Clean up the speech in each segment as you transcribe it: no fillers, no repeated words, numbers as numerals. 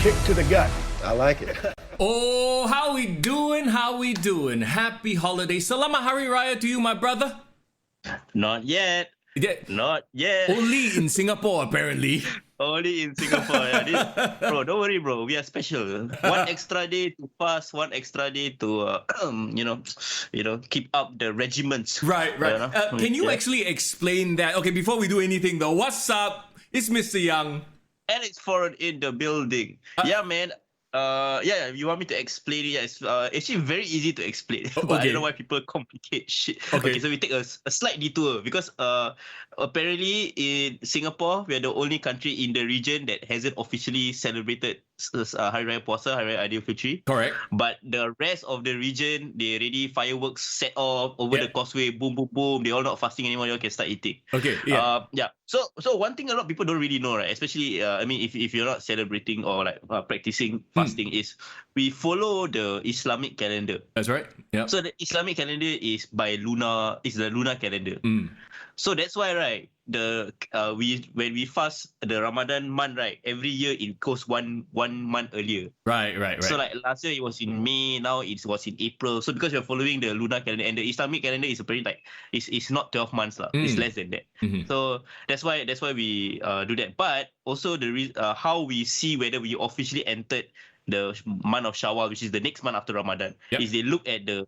kick to the gut. I like it. Oh, how we doing? How we doing? Happy holiday. Selamat Hari Raya to you, my brother. Not yet. Not yet. Only in Singapore, apparently. Only in Singapore. Bro, don't worry, bro. We are special. One extra day to fast. One extra day to, keep up the regiments. Right. Can you actually explain that? Okay, before we do anything though, what's up? It's Mister Young. And it's foreign in the building. Yeah, man. You want me to explain it? Yeah, it's actually very easy to explain. But I don't know why people complicate shit. Okay, so we take a slight detour because apparently in Singapore, we are the only country in the region that hasn't officially celebrated Hari Raya Puasa, Hari Raya Aidilfitri. Correct. But the rest of the region, they already fireworks set off over the causeway, boom, boom, boom. They all not fasting anymore. They all can start eating. Okay, yeah. So one thing a lot of people don't really know, right? Especially, if you're not celebrating or like practicing fasting, is we follow the Islamic calendar. That's right. Yeah. So the Islamic calendar is by lunar. It's the lunar calendar. So that's why, right? When we fast the Ramadan month, right? Every year it goes one month earlier. Right. So like last year it was in May. Now it was in April. So because we're following the lunar calendar and the Islamic calendar is pretty like it's not 12 months lah. It's less than that. So that's why we do that. But also how we see whether we officially entered the month of Shawwal, which is the next month after Ramadan, is they look at the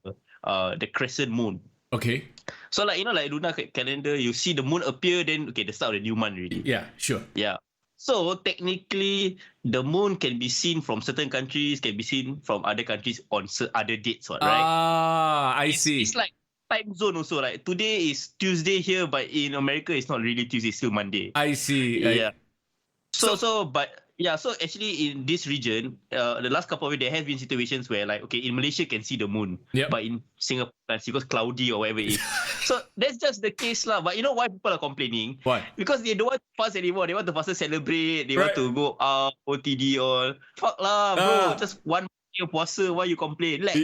crescent moon. Okay. So like lunar calendar, you see the moon appear, then the start of the new month already. Yeah, sure. Yeah. So technically, the moon can be seen from certain countries, can be seen from other countries on other dates, right? I see. It's like time zone also. Like today is Tuesday here, but in America it's not really Tuesday, it's still Monday. I see. Yeah. So actually in this region, the last couple of years, there have been situations where in Malaysia can see the moon, but in Singapore it's because cloudy or whatever it is. So that's just the case lah. But you know why people are complaining? Why? Because they don't want to fast anymore. They want to faster celebrate. They want to go out, OTD all. Fuck lah, bro. Just one year puasa. Why you complain? Let.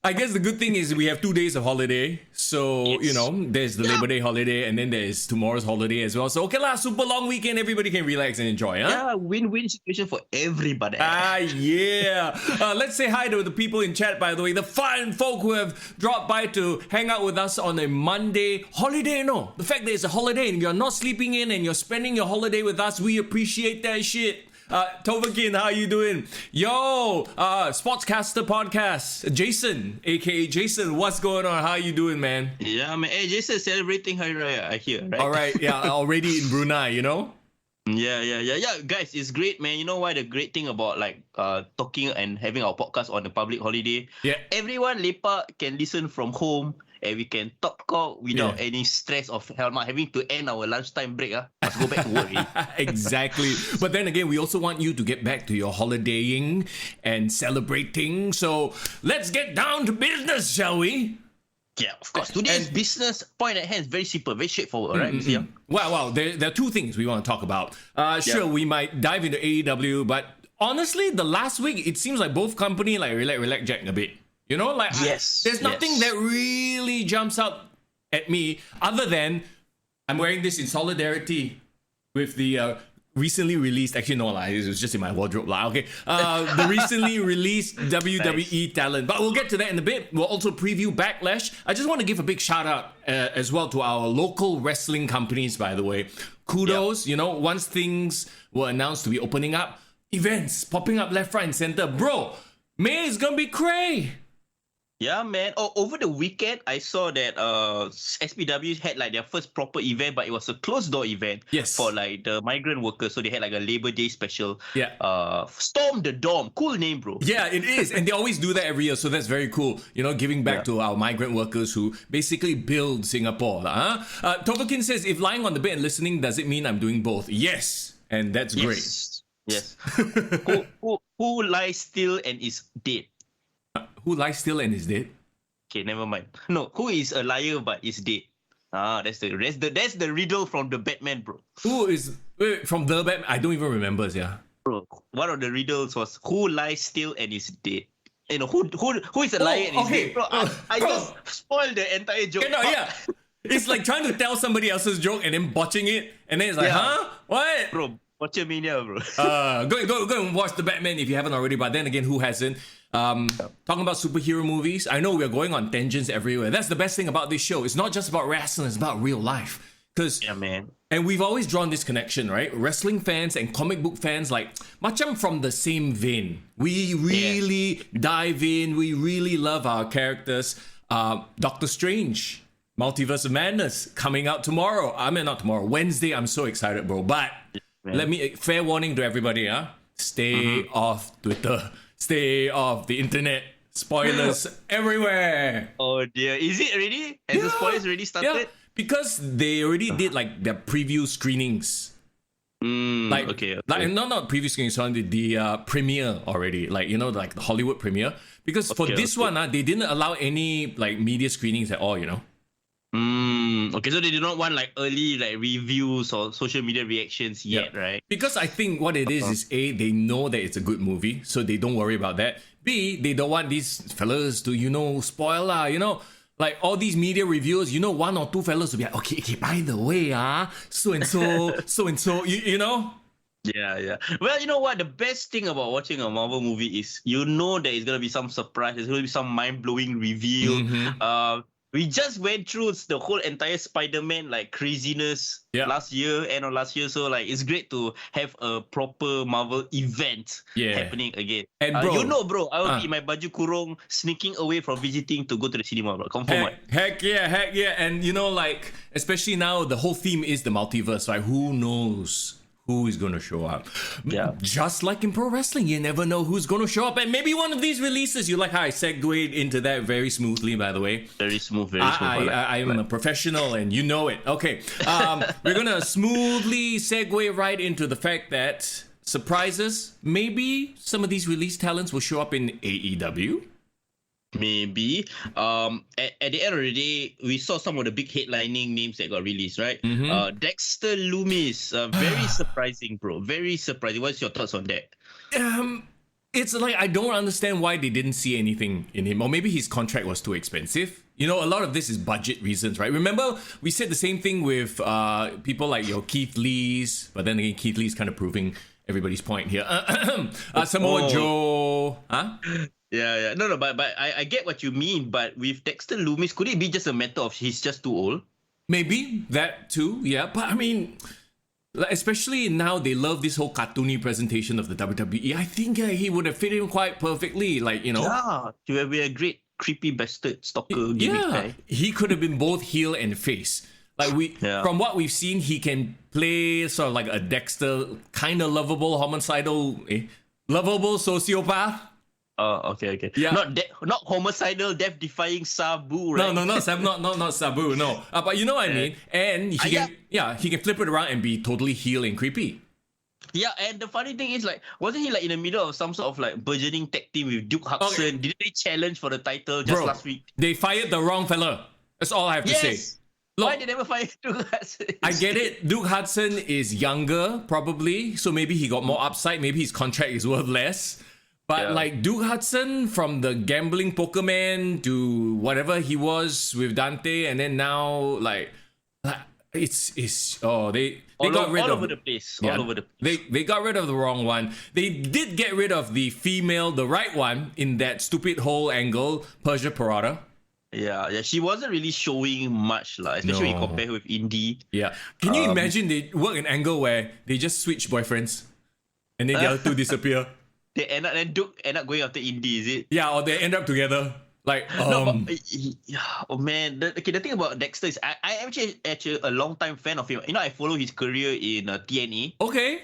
I guess the good thing is we have 2 days of holiday. So, there's the Labor Day holiday and then there's tomorrow's holiday as well. So, okay lah, super long weekend. Everybody can relax and enjoy, huh? Yeah, win-win situation for everybody. Yeah. Let's say hi to the people in chat, by the way. The fine folk who have dropped by to hang out with us on a Monday holiday. No, the fact that it's a holiday and you're not sleeping in and you're spending your holiday with us, we appreciate that shit. Tovakin, how you doing? Yo, Sportscaster Podcast, Jason, aka Jason, what's going on? How you doing, man? Yeah, man. Hey, Jason celebrating Hari Raya, I hear, right? All right, yeah, already in Brunei, Yeah, guys, it's great, man. You know why the great thing about talking and having our podcast on a public holiday? Yeah. Everyone lepak can listen from home. And we can talk without any stress of having to end our lunchtime break. Must go back to work. Exactly. But then again, we also want you to get back to your holidaying and celebrating. So let's get down to business, shall we? Yeah, of course. Today's business point at hand is very simple, very straightforward, right? Well, there are two things we want to talk about. Sure, we might dive into AEW, but honestly, the last week, it seems like both company relax Jack a bit. There's nothing that really jumps out at me other than I'm wearing this in solidarity with the recently released, actually no, it was just in my wardrobe. The recently released WWE talent. But we'll get to that in a bit. We'll also preview Backlash. I just want to give a big shout out as well to our local wrestling companies, by the way. Kudos, once things were announced to be opening up, events popping up left, right, and center. Bro, May is gonna be cray. Yeah, man. Oh, over the weekend, I saw that SPW had their first proper event, but it was a closed-door event for the migrant workers. So they had a Labor Day special. Yeah. Storm the Dome. Cool name, bro. Yeah, it is. And they always do that every year. So that's very cool. Giving back to our migrant workers who basically build Singapore. Tovakin says, if lying on the bed and listening, does it mean I'm doing both? Yes. And that's great. Yes. Who lies still and is dead? Who lies still and is dead? Okay, never mind. No, who is a liar but is dead? That's the riddle from the Batman, bro. Who is from the Batman? I don't even remember, yeah. Bro, one of the riddles was who lies still and is dead. Who is a liar and is dead? Bro, I just spoiled the entire joke. It's like trying to tell somebody else's joke and then botching it, and then it's like, huh? What? Bro, WrestleMania, bro. Go and watch the Batman if you haven't already. But then again, who hasn't? Talking about superhero movies, I know we're going on tangents everywhere. That's the best thing about this show. It's not just about wrestling; it's about real life. Yeah, man. And we've always drawn this connection, right? Wrestling fans and comic book fans, like, macam from the same vein. We really dive in. We really love our characters. Doctor Strange, Multiverse of Madness, coming out tomorrow. I mean, not tomorrow, Wednesday. I'm so excited, bro. But fair warning to everybody, stay off Twitter. Stay off the internet. Spoilers everywhere. Oh dear. Is it already? Has the spoilers already started? Yeah. Because they already did like their preview screenings. Like not preview screenings, sorry, the premiere already. Like, you know, like the Hollywood premiere. Because for this one, they didn't allow any like media screenings at all, you know. Okay, so they do not want like early like reviews or social media reactions yet, right? Because I think what it is A, they know that it's a good movie, so they don't worry about that. B, they don't want these fellas to, you know, spoil you know. Like all these media reviews, you know, one or two fellas will be like, okay, by the way, so and so, you know? Yeah. Well, you know what? The best thing about watching a Marvel movie is you know there is gonna be some surprise. There's gonna be some mind-blowing reveal. We just went through the whole entire Spider-Man like craziness last year, end of last year. So like it's great to have a proper Marvel event happening again. And bro, you know, bro, I will be in my baju kurung sneaking away from visiting to go to the cinema, bro. Confirm. Heck yeah. And you know, like, especially now the whole theme is the multiverse, right? Who knows who is going to show up? Yeah. Just like in pro wrestling, you never know who's going to show up. And maybe one of these releases, you like how I segued into that very smoothly, by the way. Very smooth. I am a professional and you know it. Okay. We're going to smoothly segue right into the fact that surprises, maybe some of these release talents will show up in AEW. Maybe. At the end of the day, we saw some of the big headlining names that got released, right? Dexter Lumis, very surprising, bro. Very surprising. What's your thoughts on that? It's like I don't understand why they didn't see anything in him, or maybe his contract was too expensive. You know, a lot of this is budget reasons, right? Remember, we said the same thing with people like your Keith Lee's, but then again, Keith Lee's kind of proving everybody's point here. Samoa Joe, Yeah. No, but I get what you mean. But with Dexter Lumis, could it be just a matter of he's just too old? Maybe that too. Yeah, but I mean, especially now they love this whole cartoony presentation of the WWE. I think he would have fit in quite perfectly. Like, you know, he would be a great creepy bastard stalker gimmick guy. He could have been both heel and face. Like from what we've seen, he can play sort of like a Dexter, kind of lovable, homicidal, lovable sociopath. Oh, okay. Yeah. Not homicidal, death-defying Sabu, right? No, not Sabu, no. But you know what I mean. And he can flip it around and be totally heel and creepy. Yeah, and the funny thing is, like, wasn't he like in the middle of some sort of like burgeoning tag team with Duke Hudson? Okay. Didn't they challenge for the title just last week? They fired the wrong fella. That's all I have to say. Look, why they never fired Duke Hudson? I get it. Duke Hudson is younger, probably, so maybe he got more upside. Maybe his contract is worth less. But like Duke Hudson, from the gambling poker man to whatever he was with Dante, and then now like they got rid of all over the place. They got rid of the wrong one. They did get rid of the female, the right one, in that stupid whole angle, Persia Parada. Yeah, she wasn't really showing much, especially when you compare her with Indy. Yeah. Can you imagine they work an angle where they just switch boyfriends and then the other two disappear? Duke end up going after Indy, is it? Yeah, or they end up together. Like, oh man. The thing about Dexter is I am actually a long time fan of him. You know, I follow his career in TNA. Okay.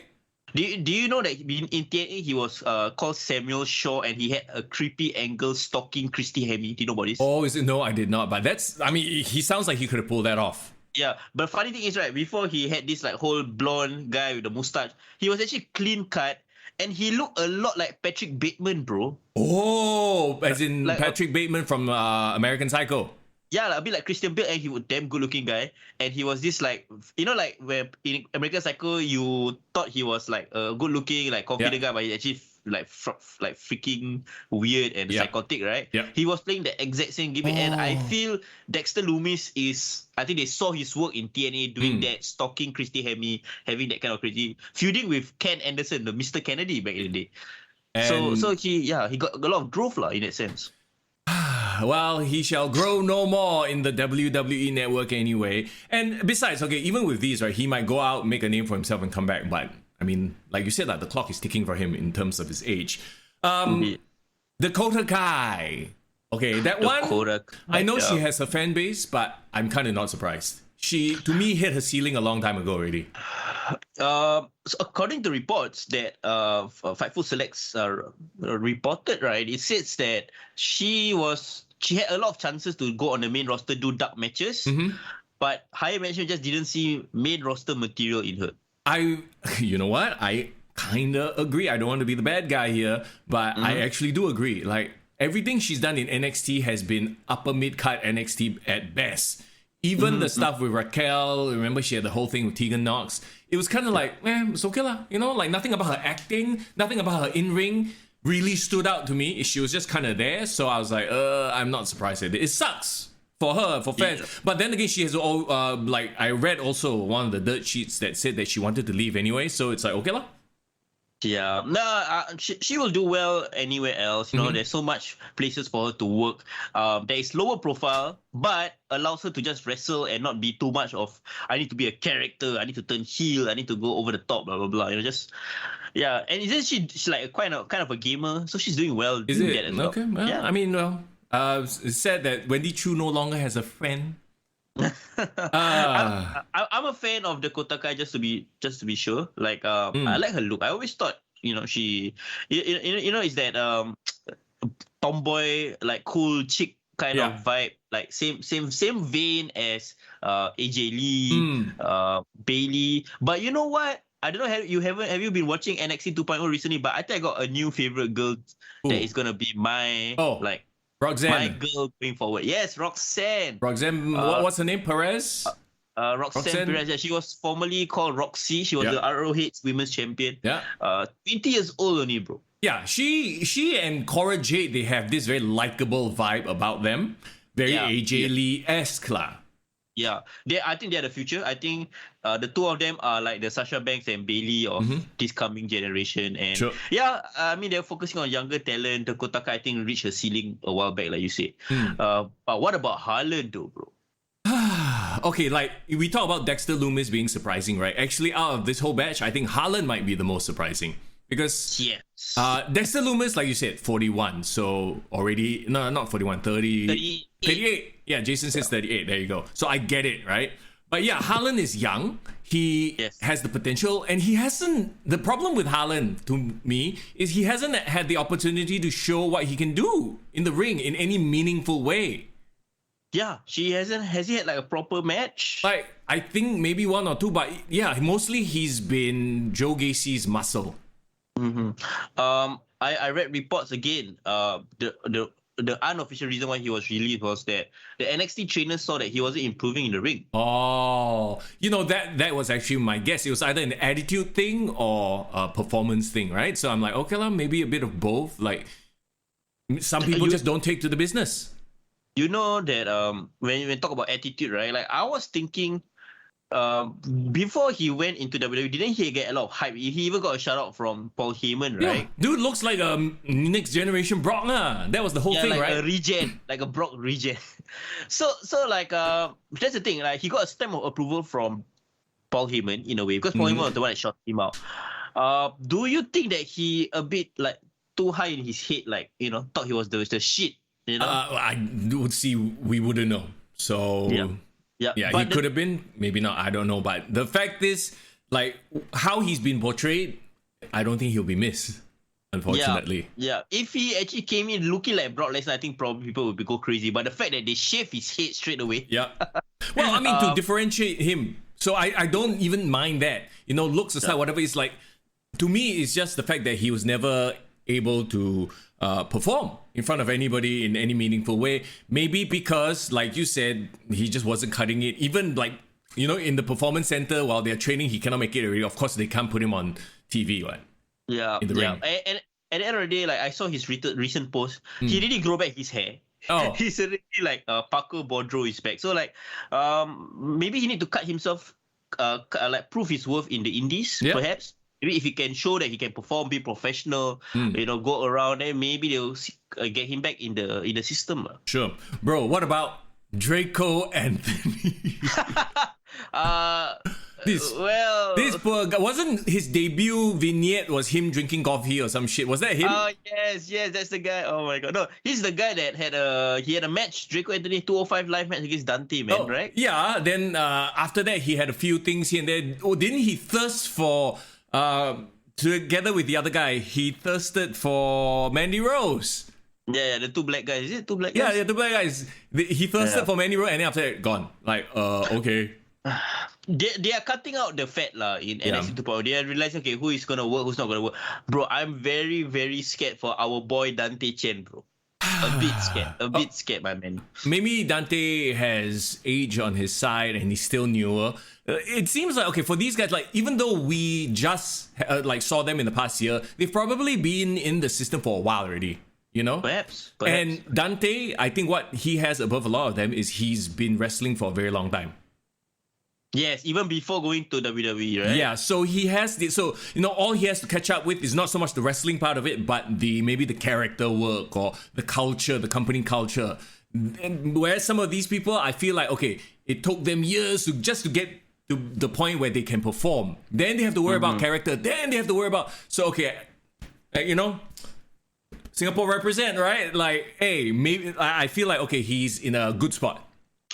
Do you know that in TNA he was called Samuel Shaw and he had a creepy angle stalking Christy Hemme? Do you know about this? Oh, is it? No, I did not. But he sounds like he could have pulled that off. Yeah, but funny thing is, right, before he had this like whole blonde guy with the mustache, he was actually clean cut. And he looked a lot like Patrick Bateman, bro. Oh, as in like, Patrick Bateman from American Psycho. Yeah, like, a bit like Christian Bale, and he was a damn good-looking guy. And he was this like, you know, like where in American Psycho you thought he was like a good-looking, like confident guy, but he actually freaking weird and psychotic, right? Yeah. He was playing the exact same gimmick, and I feel Dexter Lumis I think they saw his work in TNA doing that, stalking Christy Hemme, having that kind of crazy feuding with Ken Anderson, the Mr. Kennedy back in the day. And So he got a lot of growth in that sense. well, he shall grow no more in the WWE network anyway. And besides, okay, even with these, right, he might go out, make a name for himself and come back. But I mean, like you said, the clock is ticking for him in terms of his age. Dakota Kai. Okay, that one, I know she has a fan base, but I'm kind of not surprised. She, to me, hit her ceiling a long time ago already. So according to reports that Fightful Selects reported, right, it says that she had a lot of chances to go on the main roster, do dark matches, but higher management just didn't see main roster material in her. You know what? I kind of agree. I don't want to be the bad guy here, but I actually do agree. Like, everything she's done in NXT has been upper mid-card NXT at best. Even the stuff with Raquel, remember she had the whole thing with Tegan Nox. It was kind of like, it's okay lah. You know, like nothing about her acting, nothing about her in-ring really stood out to me. She was just kind of there. So I was like, I'm not surprised at it. It sucks for her, for fans. Yeah. But then again, she has I read also one of the dirt sheets that said that she wanted to leave anyway. So it's like, okay lah. Yeah, no, she will do well anywhere else. You know, there's so much places for her to work. There is lower profile, but allows her to just wrestle and not be too much of, I need to be a character, I need to turn heel, I need to go over the top, blah blah blah. You know, just and isn't she's like kind of a gamer, so she's doing well. Is it that as well. Okay? Well, yeah, I mean, it's said that Wendy Chu no longer has a friend. I'm a fan of Dakota Kai just to be sure. Like I like her look. I always thought, you know, she is that tomboy, like cool chick kind of vibe, like same vein as AJ Lee, Bailey. But you know what? I don't know, have you been watching NXT 2.0 recently? But I think I got a new favorite girl that is gonna be my Roxanne. My girl going forward. Yes, Roxanne. Roxanne, what's her name? Perez? Roxanne Perez. Yeah, she was formerly called Roxy. She was the ROH Women's Champion. Yeah. 20 years old only, bro. Yeah, she and Cora Jade, they have this very likable vibe about them. Very AJ Lee-esque lah. Yeah, I think they're the future. I think the two of them are like the Sasha Banks and Bailey of this coming generation. And I mean, they're focusing on younger talent. Dakota Kai, I think, reached her ceiling a while back, like you said. But what about Harland, though, bro? Okay, like we talk about Dexter Lumis being surprising, right? Actually, out of this whole batch, I think Harland might be the most surprising. Because Dexter Lumis, like you said, 41. So already, no, not 41, 30. 38. Yeah, Jason says 38. There you go. So I get it, right? But yeah, Harland is young. He has the potential, and he hasn't. The problem with Harland, to me, is he hasn't had the opportunity to show what he can do in the ring in any meaningful way. Yeah, has he had like a proper match? Like, I think maybe one or two, but yeah, mostly he's been Joe Gacy's muscle. I read reports again. The unofficial reason why he was released was that the NXT trainers saw that he wasn't improving in the ring. Oh, you know, that was actually my guess. It was either an attitude thing or a performance thing, right? So I'm like, okay lah, maybe a bit of both. Like, some people just don't take to the business. You know that when you talk about attitude, right? Like, I was thinking, before he went into WWE, didn't he get a lot of hype? He even got a shout out from Paul Heyman, right? Yeah. Dude looks like a next generation Brock lah. That was the whole thing, like right? A regen, like a Brock regen. So like that's the thing. Like, he got a stamp of approval from Paul Heyman in a way, because Paul Heyman was the one that shot him out. Do you think that he a bit like too high in his head, like, you know, thought he was the shit? You know, I would see. We wouldn't know. So. Yeah, he could have been, maybe not, I don't know. But the fact is, like, how he's been portrayed, I don't think he'll be missed, unfortunately. Yeah, if he actually came in looking like Brock Lesnar, I think probably people would go crazy. But the fact that they shave his head straight away. Yeah. Well, I mean, to differentiate him. So I don't even mind that. You know, looks aside, whatever. It's like, to me, it's just the fact that he was never able to perform in front of anybody in any meaningful way. Maybe because, like you said, he just wasn't cutting it. Even, like, you know, in the performance center while they're training, he cannot make it already. Of course, they can't put him on TV, right? Yeah. In the ring. at the end of the day, like I saw his recent post, he really grow back his hair. Oh. He's already like Paco Bodro is back. So like maybe he need to cut himself, like prove his worth in the indies, perhaps. Maybe if he can show that he can perform, be professional, go around, then maybe they'll get him back in the system. Sure. Bro, what about Draco Anthony? This poor guy, wasn't his debut vignette was him drinking coffee or some shit? Was that him? Oh yes, that's the guy. Oh my god, no, he's the guy that had a match, Draco Anthony 205 live match against Dante, man, right? Yeah. Then after that, he had a few things here and there. Oh, didn't he thirst for together with the other guy? He thirsted for Mandy Rose. Yeah, the two black guys. Is it two black guys? Yeah, two black guys. He thirsted for Mandy Rose, and then after that, gone. Like, okay. They are cutting out the fat in NXT 2.0. They are realizing, okay, who is gonna work, who's not gonna work. Bro, I'm very, very scared for our boy Dante Chen, bro. A bit scared, my man. Maybe Dante has age on his side and he's still newer. It seems like, okay, for these guys, like, even though we just saw them in the past year, they've probably been in the system for a while already. You know? Perhaps. And Dante, I think what he has above a lot of them is he's been wrestling for a very long time. Yes, even before going to WWE, right? Yeah, so he has all he has to catch up with is not so much the wrestling part of it, but maybe the character work or the culture, the company culture. And whereas some of these people, I feel like, okay, it took them years to get to the point where they can perform. Then they have to worry about character. Then they have to worry about, Singapore represent, right? Like, hey, maybe I feel like, okay, he's in a good spot.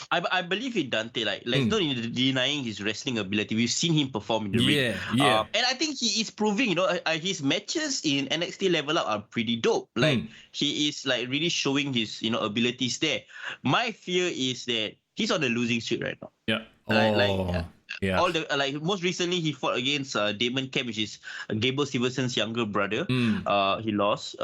I believe in Dante, like not denying his wrestling ability. We've seen him perform in the ring. Yeah. And I think he is proving, his matches in NXT Level Up are pretty dope. Like, he is like really showing his, abilities there. My fear is that he's on the losing streak right now. Yeah. All the most recently he fought against Damon Kemp, which is Gable Stephenson's younger brother. He lost.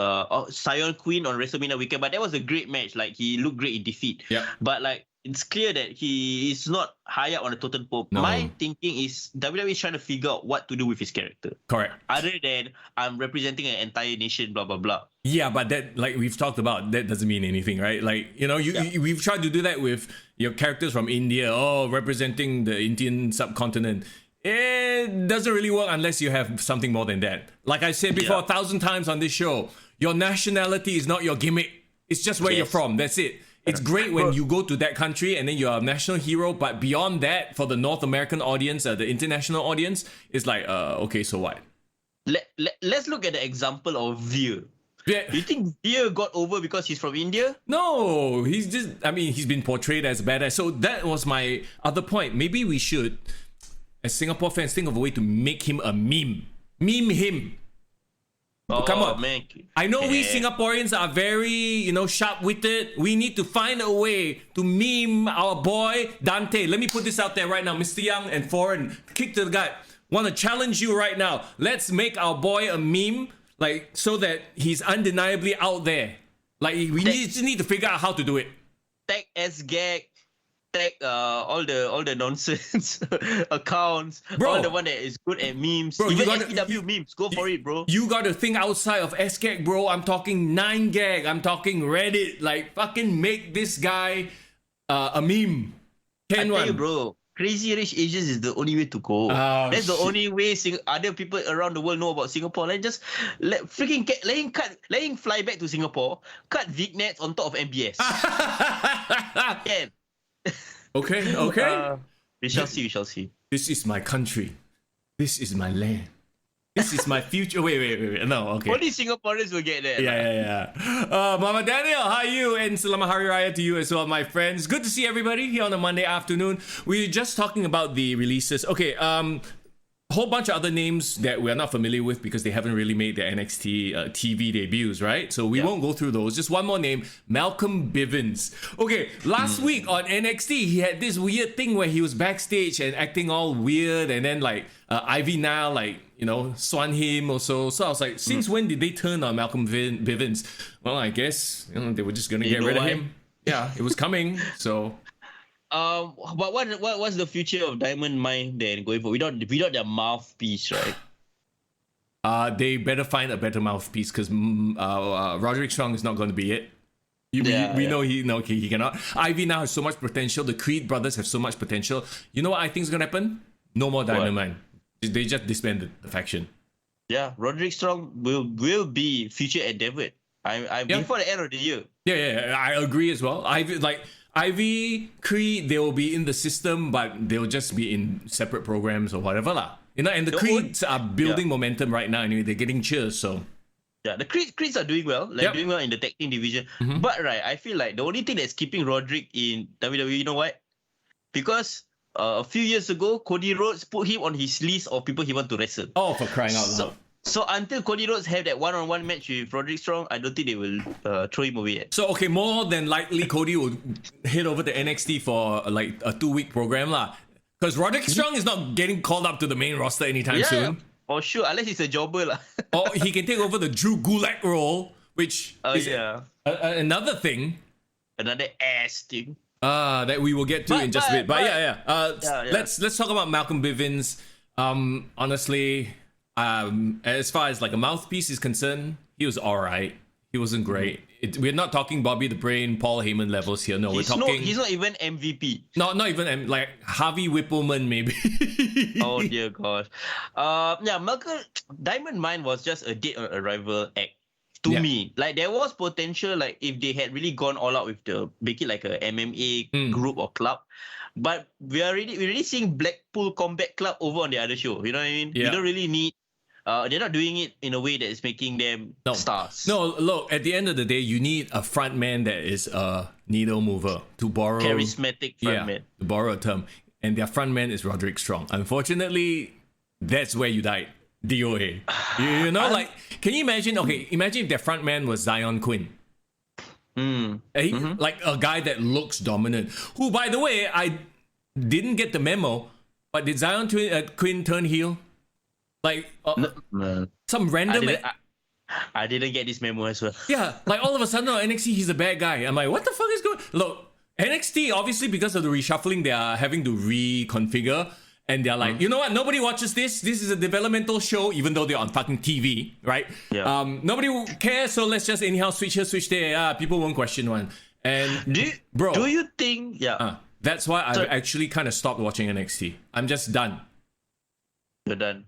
Sion Queen on WrestleMania weekend, but that was a great match. Like, he looked great in defeat. Yeah. But like, it's clear that he is not high up on the totem pole. No. My thinking is WWE is trying to figure out what to do with his character. Correct. Other than I'm representing an entire nation, blah blah blah. Yeah, but that, like we've talked about, that doesn't mean anything, right? Like, we've tried to do that with your characters from India, representing the Indian subcontinent. It doesn't really work unless you have something more than that. Like I said before 1,000 times on this show, your nationality is not your gimmick. It's just where you're from. That's it. It's great when you go to that country and then you're a national hero, but beyond that, for the North American audience, the international audience, it's like, okay, so what? Let's look at the example of Veer. Yeah. You think Veer got over because he's from India? No, he's been portrayed as a badass. So that was my other point. Maybe we should, as Singapore fans, think of a way to make him a meme. Meme him. Come on, man. I know we Singaporeans are very, sharp-witted. We need to find a way to meme our boy Dante. Let me put this out there right now, Mister Young and FRGN. Kick to the gut. Want to challenge you right now. Let's make our boy a meme, like, so that he's undeniably out there. Like, we just need to figure out how to do it. Tag S-Gag. Tag all the nonsense accounts, bro, all the one that is good at memes, bro, even SPW memes. Go for it, bro. You got to think outside of S-Gag, bro. I'm talking 9gag. I'm talking Reddit. Like, fucking make this guy a meme. I tell you, bro. Crazy Rich Asians is the only way to go. That's the only way other people around the world know about Singapore. Like, just let him fly back to Singapore, cut vignettes on top of MBS. Can. Okay. We shall see. This is my country. This is my land. This is my future. Wait. No, okay. Only Singaporeans will get that. Yeah. Mama Daniel, hi you, and Selamat Hari Raya to you as well, my friends. Good to see everybody here on a Monday afternoon. We're just talking about the releases. Okay, whole bunch of other names that we're not familiar with because they haven't really made their NXT TV debuts, right? So we won't go through those. Just one more name, Malcolm Bivens. Okay, last week on NXT, he had this weird thing where he was backstage and acting all weird, and then Ivy Nile swan him also. So I was like, since when did they turn on Malcolm Bivens? Well, I guess they were just gonna get rid of him. Yeah, it was coming. So. But what's the future of Diamond Mine then going for without their mouthpiece, right? they better find a better mouthpiece because Roderick Strong is not going to be it. We know he cannot. Ivy now has so much potential. The Creed brothers have so much potential. You know what I think is going to happen? No more Diamond Mine. They just disbanded the faction. Yeah, Roderick Strong will be future endeavored. Before the end of the year. Yeah, I agree as well. Ivy, Creed, they will be in the system, but they'll just be in separate programs or whatever lah. You know, and the Creeds are building momentum right now. Anyway, they're getting cheers. So yeah, the Creeds are doing well. Doing well in the tag team division. Mm-hmm. But right, I feel like the only thing that's keeping Roderick in WWE, you know what? Because a few years ago, Cody Rhodes put him on his list of people he want to wrestle. Oh, for crying out loud. So until Cody Rhodes have that one-on-one match with Roderick Strong, I don't think they will throw him away yet. So, okay, more than likely, Cody will head over to NXT for like a 2-week program lah. Because Roderick Strong is not getting called up to the main roster anytime soon. For sure, unless he's a jobber lah. Or he can take over the Drew Gulak role, which is another thing. Another ass thing. That we will get to in just a bit. But let's talk about Malcolm Bivens. Honestly, as far as like a mouthpiece is concerned, he was alright. He wasn't great. We're not talking Bobby the Brain, Paul Heyman levels here. No, he's not even MVP. No, not even like Harvey Whippleman maybe. Oh dear God. Malcolm Diamond Mine was just a dead on arrival act to me. Like there was potential, like if they had really gone all out with make it like a MMA group or club. But we're already seeing Blackpool Combat Club over on the other show. You know what I mean? You don't really need. They're not doing it in a way that is making them stars. No, look, at the end of the day, you need a front man that is a needle mover, to borrow... Charismatic front man. To borrow a term. And their front man is Roderick Strong. Unfortunately, that's where you died. DOA. You know, like, can you imagine... Okay, imagine if their front man was Zion Quinn. Like a guy that looks dominant. Who, by the way, I didn't get the memo, but did Zion Quinn turn heel? Like some random. I didn't get this memo as well. Yeah, like all of a sudden on NXT he's a bad guy. I'm like, what the fuck is going? Look, NXT obviously because of the reshuffling they are having to reconfigure, and they're like, you know what? Nobody watches this. This is a developmental show, even though they're on fucking TV, right? Yeah. Nobody cares, so let's just anyhow switch here, switch there. People won't question one. And do you think? That's why I've actually kind of stopped watching NXT. I'm just done. You're done.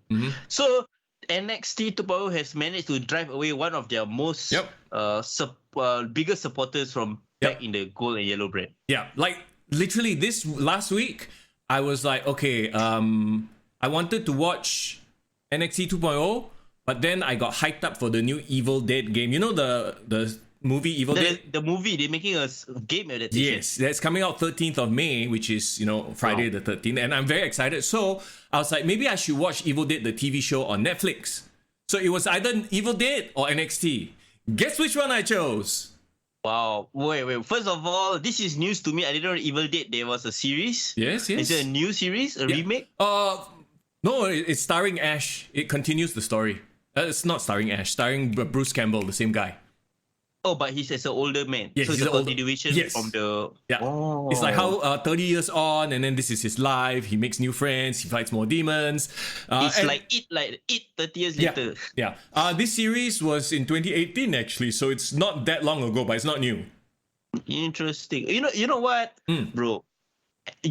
So NXT 2.0 has managed to drive away one of their most biggest supporters from back in the gold and yellow brand. Yeah, like literally this last week, I was like, okay, I wanted to watch NXT 2.0, but then I got hyped up for the new Evil Dead game. You know the movie Evil Dead? The movie, they're making a game adaptation. Yes, that's coming out 13th of May, which is, Friday the 13th. And I'm very excited. So I was like, maybe I should watch Evil Dead, the TV show on Netflix. So it was either Evil Dead or NXT. Guess which one I chose? Wow. Wait. First of all, this is news to me. I didn't know Evil Dead, there was a series. Yes. Is it a new series? A remake? No, it's starring Ash. It continues the story. It's not starring Ash. Starring Bruce Campbell, the same guy. Oh, but he's as an older man. Yes, so it's a continuation from the... Yeah. Oh. It's like how 30 years on, and then this is his life. He makes new friends. He fights more demons. It's like it 30 years later. Yeah. This series was in 2018, actually. So it's not that long ago, but it's not new. Interesting. You know what, bro?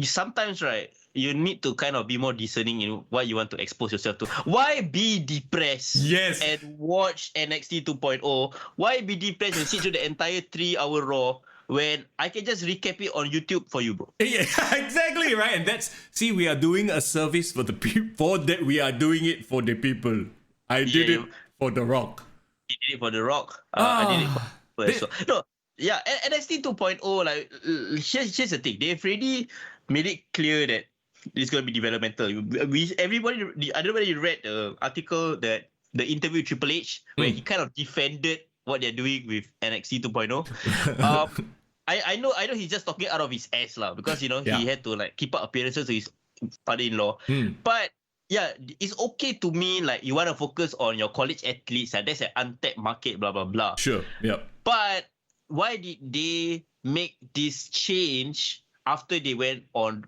Sometimes, right, you need to kind of be more discerning in what you want to expose yourself to. Why be depressed and watch NXT 2.0? Why be depressed and sit through the entire 3-hour Raw when I can just recap it on YouTube for you, bro? Yeah, exactly, right? And we are doing a service for the people, that we are doing it for the people. I did it for The Rock. You did it for The Rock. I did it for No, yeah, NXT 2.0, like, here's the thing. They've already made it clear that it's going to be developmental. Everybody, I don't know whether you read the article, the interview with Triple H, where he kind of defended what they're doing with NXT 2.0. I know he's just talking out of his ass lah, because he had to like keep up appearances to his father-in-law. But yeah, it's okay to me, like you want to focus on your college athletes, and that's an untapped market, blah blah blah. Sure, yeah. But why did they make this change after they went on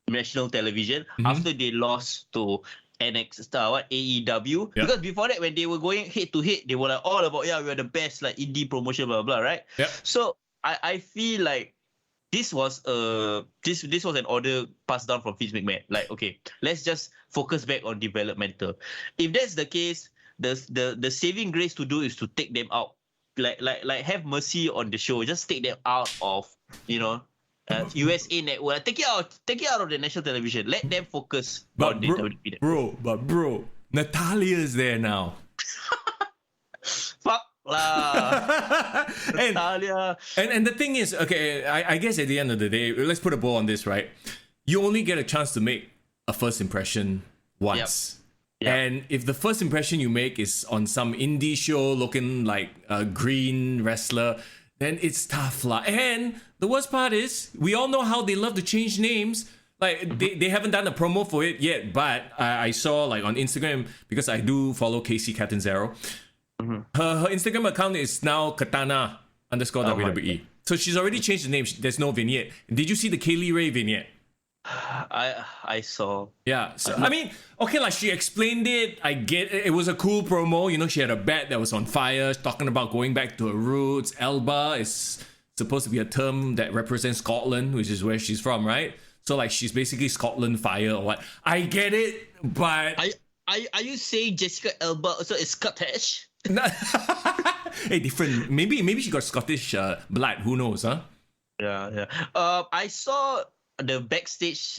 national television, after they lost to AEW. Yeah. Because before that, when they were going head to head, they were like all about, we're the best, like indie promotion, blah blah, right? Yeah. So I feel like this was an order passed down from Vince McMahon. Like, okay, let's just focus back on developmental. If that's the case, the saving grace to do is to take them out. Like have mercy on the show. Just take them out of, USA network. Take it out of the national television. Let them focus on the WWE. Bro, Natalia is there now. Fuck lah. Natalia. And the thing is, okay, I guess at the end of the day, let's put a bow on this, right? You only get a chance to make a first impression once. Yep. And if the first impression you make is on some indie show looking like a green wrestler, then it's tough lah. And the worst part is, we all know how they love to change names. Like, they haven't done a promo for it yet, but I saw like on Instagram, because I do follow Casey Catanzaro. Her Instagram account is now Katana _WWE. So she's already changed the name. There's no vignette. Did you see the Kaylee Ray vignette? I saw. Yeah. So I mean, okay, like she explained it. I get it. It was a cool promo. You know, she had a bat that was on fire, talking about going back to her roots. Elba is supposed to be a term that represents Scotland, which is where she's from, right? So like she's basically Scotland fire or what. I get it, but are you saying Jessica Elba also is Scottish? Hey, different. Maybe she got Scottish blood. Who knows, huh? Yeah. I saw the backstage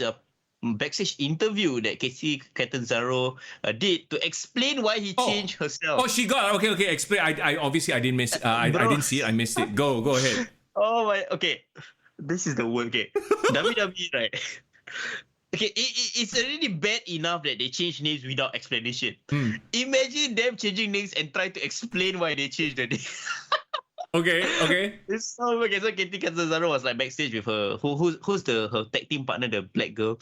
interview that Casey Catanzaro did to explain why he changed herself. Oh, she got okay. Explain. I obviously I didn't miss. I didn't see it. I missed it. Go ahead. Oh my. Okay, this is the word. Okay, WWE, right? Okay, it's already bad enough that they change names without explanation. Imagine them changing names and try to explain why they changed the name. Okay. It's so okay. So Katie Catanzaro was like backstage with her. Who's her tag team partner, the black girl?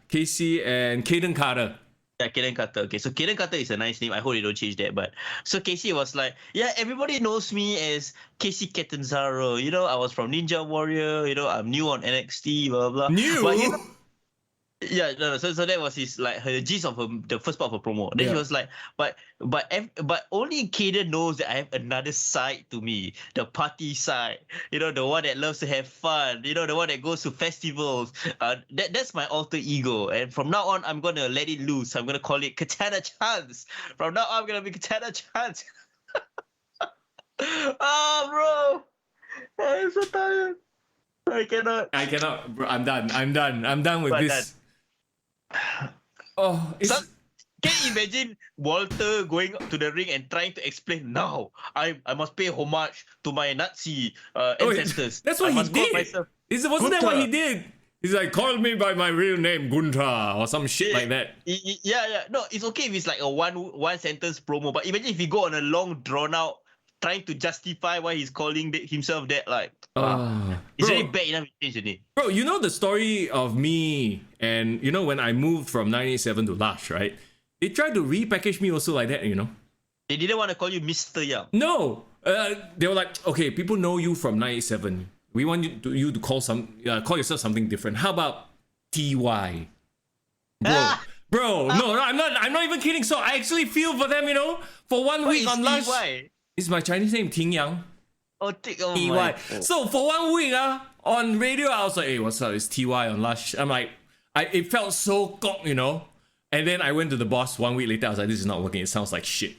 Casey and Kaden Carter. Yeah, Kaden Carter. Okay, so Kaden Carter is a nice name. I hope they don't change that. But so Casey was like, yeah, everybody knows me as Casey Catanzaro. You know, I was from Ninja Warrior. You know, I'm new on NXT. Blah blah. New. But, you know, yeah, no. So that was his like her gist of the first part of her promo. Then he was like, but only Kaden knows that I have another side to me, the party side. You know, the one that loves to have fun. You know, the one that goes to festivals. That's my alter ego. And from now on, I'm gonna let it loose. I'm gonna call it Katana Chance. From now on, I'm gonna be Katana Chance. Bro, I'm so tired. I cannot. Bro, I'm done with this. Oh, can you imagine Walter going to the ring and trying to explain? Now I must pay homage to my Nazi ancestors. That's what he did. Wasn't that what he did? He's like, call me by my real name, Gunther, or some shit like that. Yeah. No, it's okay if it's like a one sentence promo, but imagine if he go on a long drawn out trying to justify why he's calling himself that, like, it's really bad enough to change the name. Bro, you know the story of me and, you know, when I moved from 987 to Lush, right? They tried to repackage me also like that, you know? They didn't want to call you Mister Young. No! They were like, okay, people know you from 987. We want you to call yourself something different. How about TY? Bro, no, I'm not even kidding. So I actually feel for them, you know? For 1 week on Lush. It's my Chinese name, Ting Yang. TY. So for 1 week on radio, I was like, hey, what's up? It's TY on Lush. I'm like, it felt so cock, you know? And then I went to the boss 1 week later. I was like, this is not working. It sounds like shit.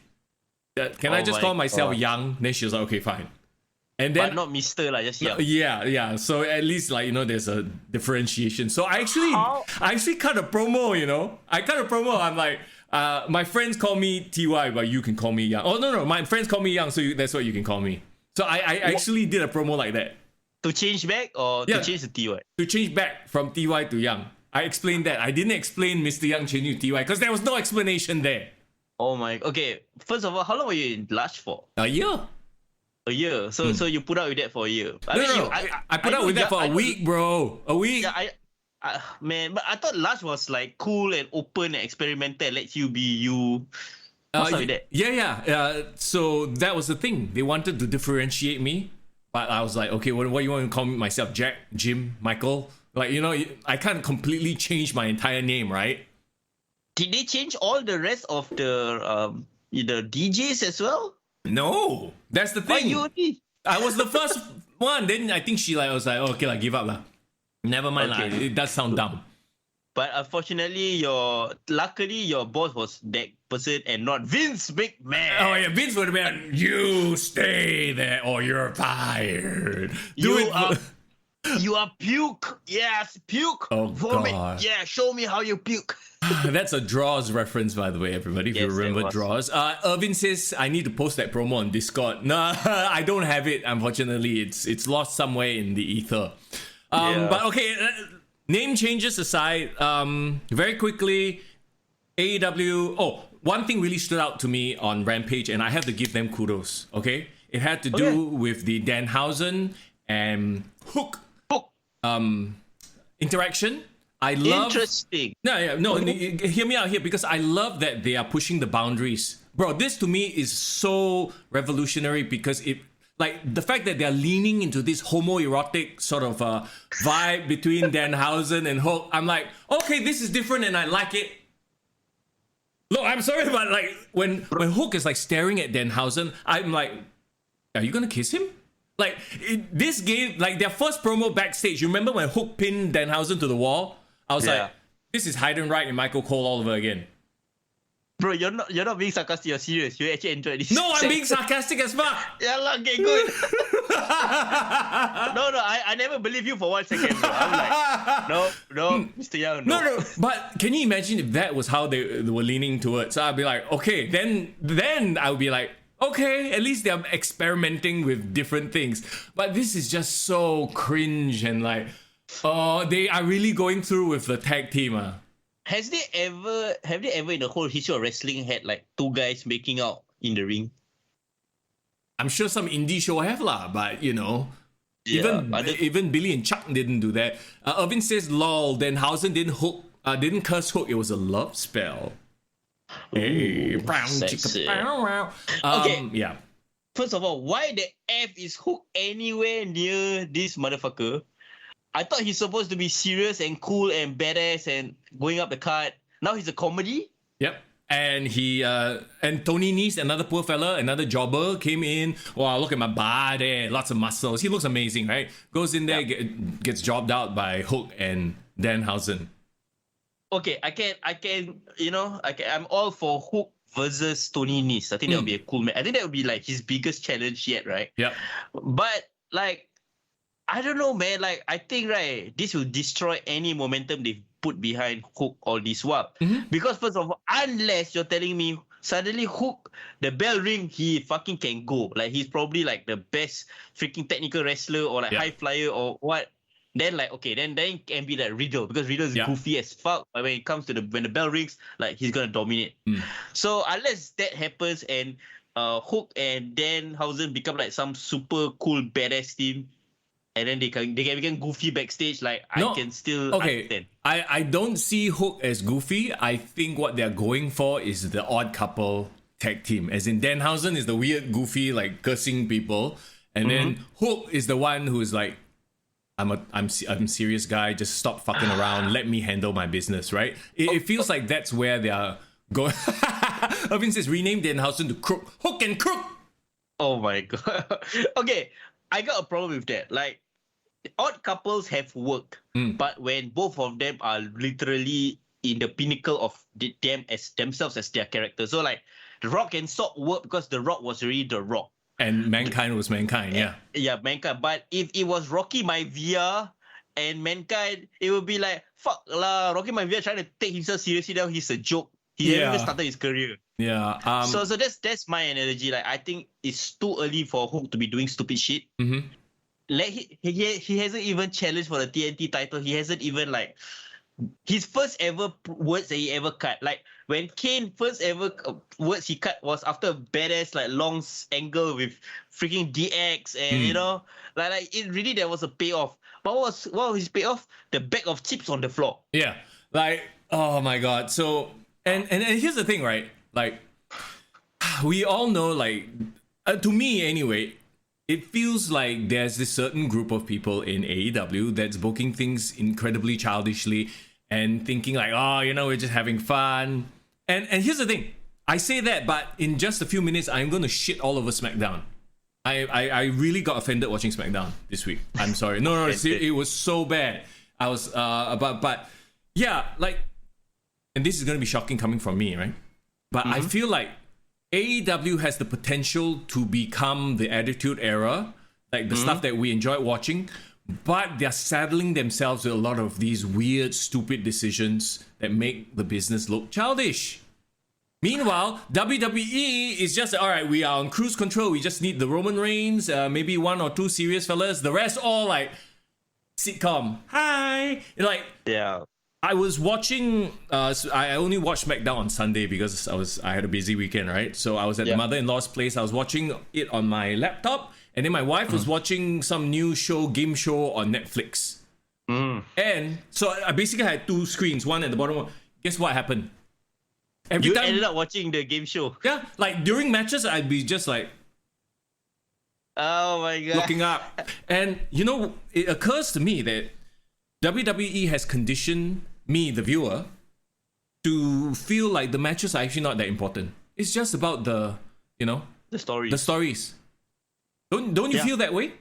Can I just call myself Young? Then she was like, okay, fine. And then, but not Mister, like, just Young. Yeah. So at least, like, you know, there's a differentiation. So I actually cut a promo, you know? I'm like, my friends call me TY, but you can call me Young. Oh, no. My friends call me Young, so that's what you can call me. So I actually did a promo like that. To change back or to change the TY? To change back from TY to Young. I explained that. I didn't explain Mister Young changing to TY because there was no explanation there. Oh my. Okay, first of all, how long were you in Lush for? A year. So you put up with that for a year? I put up with that for a week, bro. A week. Yeah, man, but I thought Lush was like cool and open and experimental, lets you be you. What's up with that? Yeah. So that was the thing. They wanted to differentiate me, but I was like, okay, what do you want to call me myself? Jack, Jim, Michael? Like, you know, I can't completely change my entire name, right? Did they change all the rest of the DJs as well? No, that's the thing. Why you? I was the first one. Then I think she was like, okay, give up lah. Never mind lah. It does sound dumb. But unfortunately, luckily your boss was that person and not Vince McMahon. Oh yeah, Vince would have been, you stay there or you're fired. You are puke. Yes, puke. Oh, vomit. God. Yeah, show me how you puke. That's a Draws reference, by the way, everybody, if you remember Draws. Irvin says, I need to post that promo on Discord. No, I don't have it, unfortunately. It's lost somewhere in the ether. But okay, name changes aside, very quickly, AEW... Oh, one thing really stood out to me on Rampage, and I have to give them kudos, okay? It had to do with the Danhausen and Hook interaction. I love... Interesting. No, hear me out here, because I love that they are pushing the boundaries. Bro, this to me is so revolutionary because it... Like, the fact that they're leaning into this homoerotic sort of vibe between Danhausen and Hook, I'm like, okay, this is different and I like it. Look, I'm sorry, but like, when Hook is like staring at Danhausen, I'm like, are you gonna kiss him? Like, this gave, like, their first promo backstage, you remember when Hook pinned Danhausen to the wall? I was like, this is Hayden Wright and Michael Cole all over again. Bro, you're not being sarcastic, you're serious. You actually enjoyed this. No, I'm being sarcastic as fuck. Yeah, okay, good. No, I never believe you for 1 second, bro. I'm like, no, Mister Young, no. But can you imagine if that was how they were leaning towards? So I'd be like, okay, then I would be like, okay, at least they're experimenting with different things. But this is just so cringe and like, they are really going through with the tag team. Have they ever in the whole history of wrestling had like two guys making out in the ring? I'm sure some indie show have lah, but you know, even Billy and Chuck didn't do that. Irvin says, "Lol." Danhausen didn't curse Hook. It was a love spell. Hey, brown chicken. Okay, yeah. First of all, why the F is Hook anywhere near this motherfucker? I thought he's supposed to be serious and cool and badass and going up the card. Now he's a comedy. Yep. And and Tony Nese, another poor fella, another jobber, came in. Wow, look at my body, lots of muscles. He looks amazing, right? Goes in there, gets jobbed out by Hook and Danhausen. Okay, I can, I'm all for Hook versus Tony Nese. I think that would be a cool match. I think that would be like his biggest challenge yet, right? Yeah. But like, I don't know, man. Like, I think, right, this will destroy any momentum they've put behind Hook all this while. Because, first of all, unless you're telling me suddenly Hook, the bell ring, he fucking can go. Like, he's probably, like, the best freaking technical wrestler or, like, high flyer or what. Then, like, okay, then it can be, like, Riddle. Because Riddle is goofy as fuck. But when it comes to when the bell rings, like, he's going to dominate. So, unless that happens and Hook and Danhausen become, like, some super cool badass team, and then they can become goofy backstage. Like, I can still understand. I don't see Hook as goofy. I think what they're going for is the odd couple tag team. As in, Danhausen is the weird, goofy, like cursing people, and then Hook is the one who's like, I'm serious guy. Just stop fucking around. Let me handle my business. Right? It feels like that's where they are going. Irvin says rename Danhausen to Crook. Hook and Crook. Oh my god. Okay, I got a problem with that. Like, odd couples have worked, but when both of them are literally in the pinnacle of them as themselves as their character. So like, The Rock can stop work because The Rock was already The Rock. And Mankind was Mankind, yeah. Yeah, Mankind. But if it was Rocky Maivia and Mankind, it would be like, fuck lah, Rocky Maivia trying to take himself seriously now, he's a joke. He hasn't even started his career. Yeah. So that's my analogy. Like, I think it's too early for Hook to be doing stupid shit. Like, he hasn't even challenged for the TNT title. He hasn't even, like, his first ever words that he ever cut. Like, when Kane first ever words he cut was after a badass, like, long angle with freaking DX and, you know, like it really, there was a payoff. But what was his payoff? The bag of chips on the floor. Yeah. Like, oh my God. So, and here's the thing, right? Like, we all know, like, to me anyway, it feels like there's this certain group of people in AEW that's booking things incredibly childishly. and thinking like, oh, we're just having fun. And here's the thing. I say that, but in just a few minutes, I'm going to shit all over SmackDown. I really got offended watching SmackDown this week. I'm sorry. No, it was so bad. I was, but yeah, like, and this is going to be shocking coming from me, right? But I feel like AEW has the potential to become the Attitude Era, like the stuff that we enjoyed watching, but they're saddling themselves with a lot of these weird, stupid decisions that make the business look childish. Meanwhile, WWE is just, all right, we are on cruise control. We just need the Roman Reigns, maybe one or two serious fellas. The rest all like sitcom. Hi. Like, yeah. I was watching, I only watched SmackDown on Sunday because I had a busy weekend, right? So I was at the mother-in-law's place. I was watching it on my laptop. And then my wife was watching some new game show on Netflix. And so I basically had two screens, one at the bottom. Guess what happened? Every time, ended up watching the game show. Yeah, like during matches, I'd be just like, oh my god, looking up. And it occurs to me that WWE has conditioned me, the viewer, to feel like the matches are actually not that important. It's just about the stories. The stories. Don't you feel that way?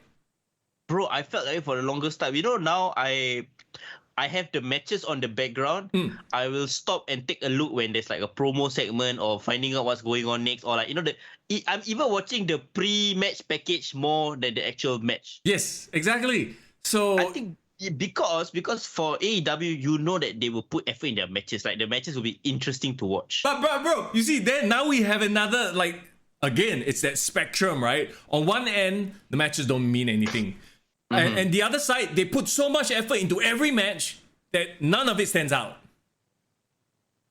Bro, I felt like for the longest time. Now I have the matches on the background. I will stop and take a look when there's like a promo segment or finding out what's going on next, or like I'm even watching the pre-match package more than the actual match. Yes, exactly. So I think because for AEW, that they will put effort in their matches. Like the matches will be interesting to watch. But bro, you see, then now we have another again, it's that spectrum, right? On one end, the matches don't mean anything. And the other side, they put so much effort into every match that none of it stands out.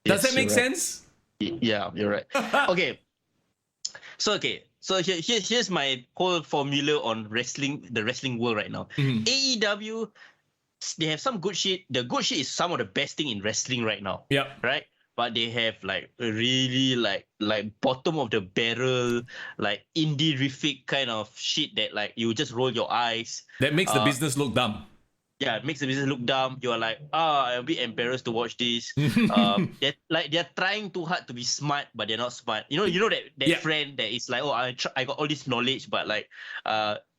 Does that make sense? Yeah, you're right. Okay. So here's my whole formula on the wrestling world right now. AEW, they have some good shit. The good shit is some of the best thing in wrestling right now. Yeah. Right? But they have like a really like bottom of the barrel, like indie-rific kind of shit that like you just roll your eyes. That makes the business look dumb. Yeah, it makes the business look dumb. You're like, I'm a bit embarrassed to watch this. They're trying too hard to be smart, but they're not smart. You know that friend that is like, I got all this knowledge, but like,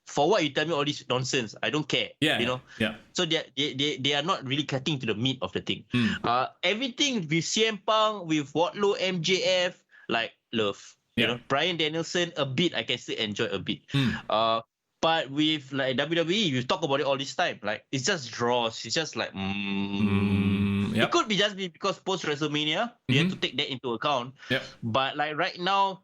for what you tell me all this nonsense, I don't care. Yeah. So they are not really cutting to the meat of the thing. Everything with CM Punk, with Wardlow, MJF, like love. Bryan Danielson, a bit I can still enjoy a bit. But with like WWE, we talk about it all this time. Like it's just draws. It's just like It could be just because post WrestleMania, you have to take that into account. But like right now,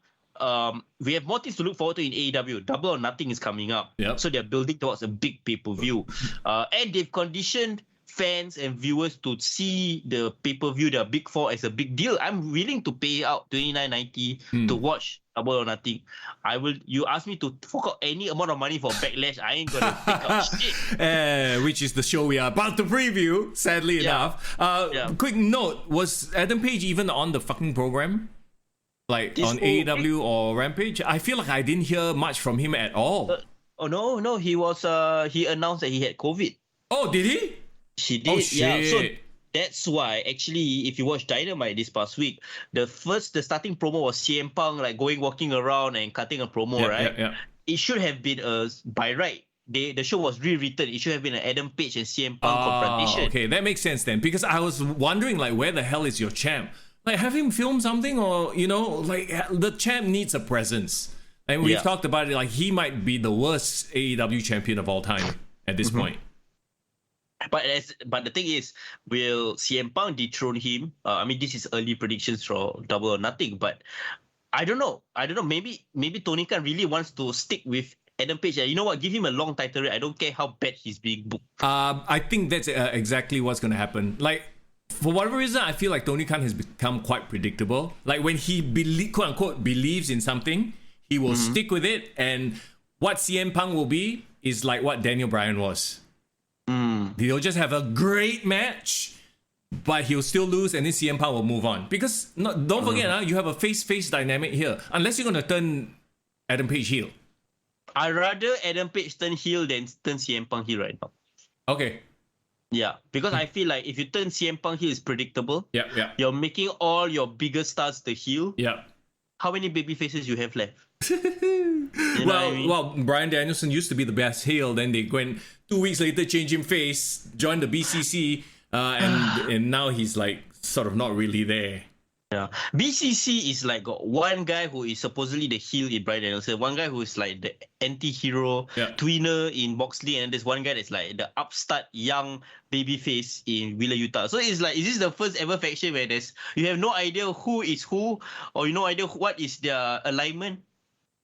we have more things to look forward to in AEW. Double or Nothing is coming up. So they're building towards a big pay-per-view. And they've conditioned fans and viewers to see the pay-per-view, the Big Four, as a big deal. I'm willing to pay out $29.90 to watch Double or Nothing. You ask me to fork out any amount of money for Backlash, I ain't gonna pick up shit. Which is the show we are about to preview, sadly enough. Quick note, was Adam Page even on the fucking program? Like on AEW or Rampage? I feel like I didn't hear much from him at all. No, he was he announced that he had COVID. Oh, did he? He did. Oh, shit. So that's why actually, if you watch Dynamite this past week, the starting promo was CM Punk like walking around and cutting a promo, right? Yeah. It should have been by right. The show was rewritten. It should have been an Adam Page and CM Punk confrontation. Okay, that makes sense then, because I was wondering like, where the hell is your champ? Like, have him film something, or like the champ needs a presence. And we've talked about it. Like, he might be the worst AEW champion of all time at this point. But the thing is, will CM Punk dethrone him? I mean, this is early predictions for Double or Nothing, but I don't know. Maybe Tony Khan really wants to stick with Adam Page. You know what? Give him a long title. I don't care how bad he's being booked. I think that's exactly what's going to happen. Like, for whatever reason, I feel like Tony Khan has become quite predictable. Like, when he quote unquote believes in something, he will stick with it. And what CM Punk will be is like what Daniel Bryan was. They'll just have a great match, but he'll still lose, and then CM Punk will move on. Because don't forget, you have a face-face dynamic here. Unless you're going to turn Adam Page heel. I'd rather Adam Page turn heel than turn CM Punk heel right now. Okay. Yeah, because I feel like if you turn CM Punk heel, it's predictable. Yeah. You're making all your bigger stars the heel. Yeah. How many baby faces you have left? You know what I mean? Well, Bryan Danielson used to be the best heel. Then they went 2 weeks later, change him face, joined the BCC, and now he's like sort of not really there. Yeah, BCC is like got one guy who is supposedly the heel in Bryan Danielson, one guy who is like the anti-hero tweener in Moxley, and there's one guy that's like the upstart young babyface in Wheeler Yuta. So it's like, is this the first ever faction where you have no idea who is who, or you no idea what is their alignment?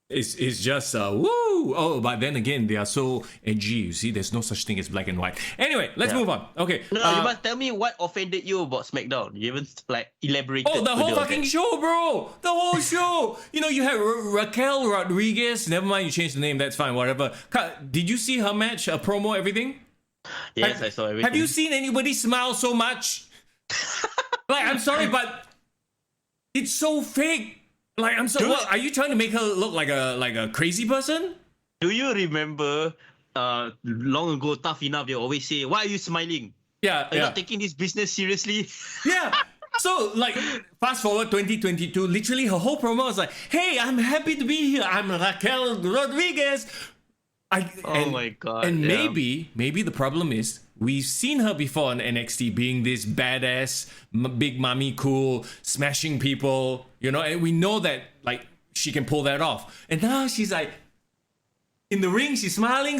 It's just woo. Oh, but then again, they are so edgy. You see, there's no such thing as black and white. Anyway, let's move on. Okay. No, you must tell me what offended you about SmackDown. You haven't like elaborated. Oh, the whole fucking show, bro. The whole show. You know, you had Raquel Rodriguez. Never mind, you changed the name. That's fine. Whatever. Did you see her match, promo, everything? Yes, I saw everything. Have you seen anybody smile so much? Like, I'm sorry, but it's so fake. Like, I'm sorry. What, are you trying to make her look like a crazy person? Do you remember long ago, Tough Enough, they always say, why are you smiling? Yeah. Are you not taking this business seriously? Yeah. So, like, fast forward 2022, literally her whole promo was like, hey, I'm happy to be here. I'm Raquel Rodriguez. My God. And maybe the problem is we've seen her before on NXT being this badass, big mommy cool, smashing people, you know, and we know that, like, she can pull that off. And now she's like, in the ring, she's smiling,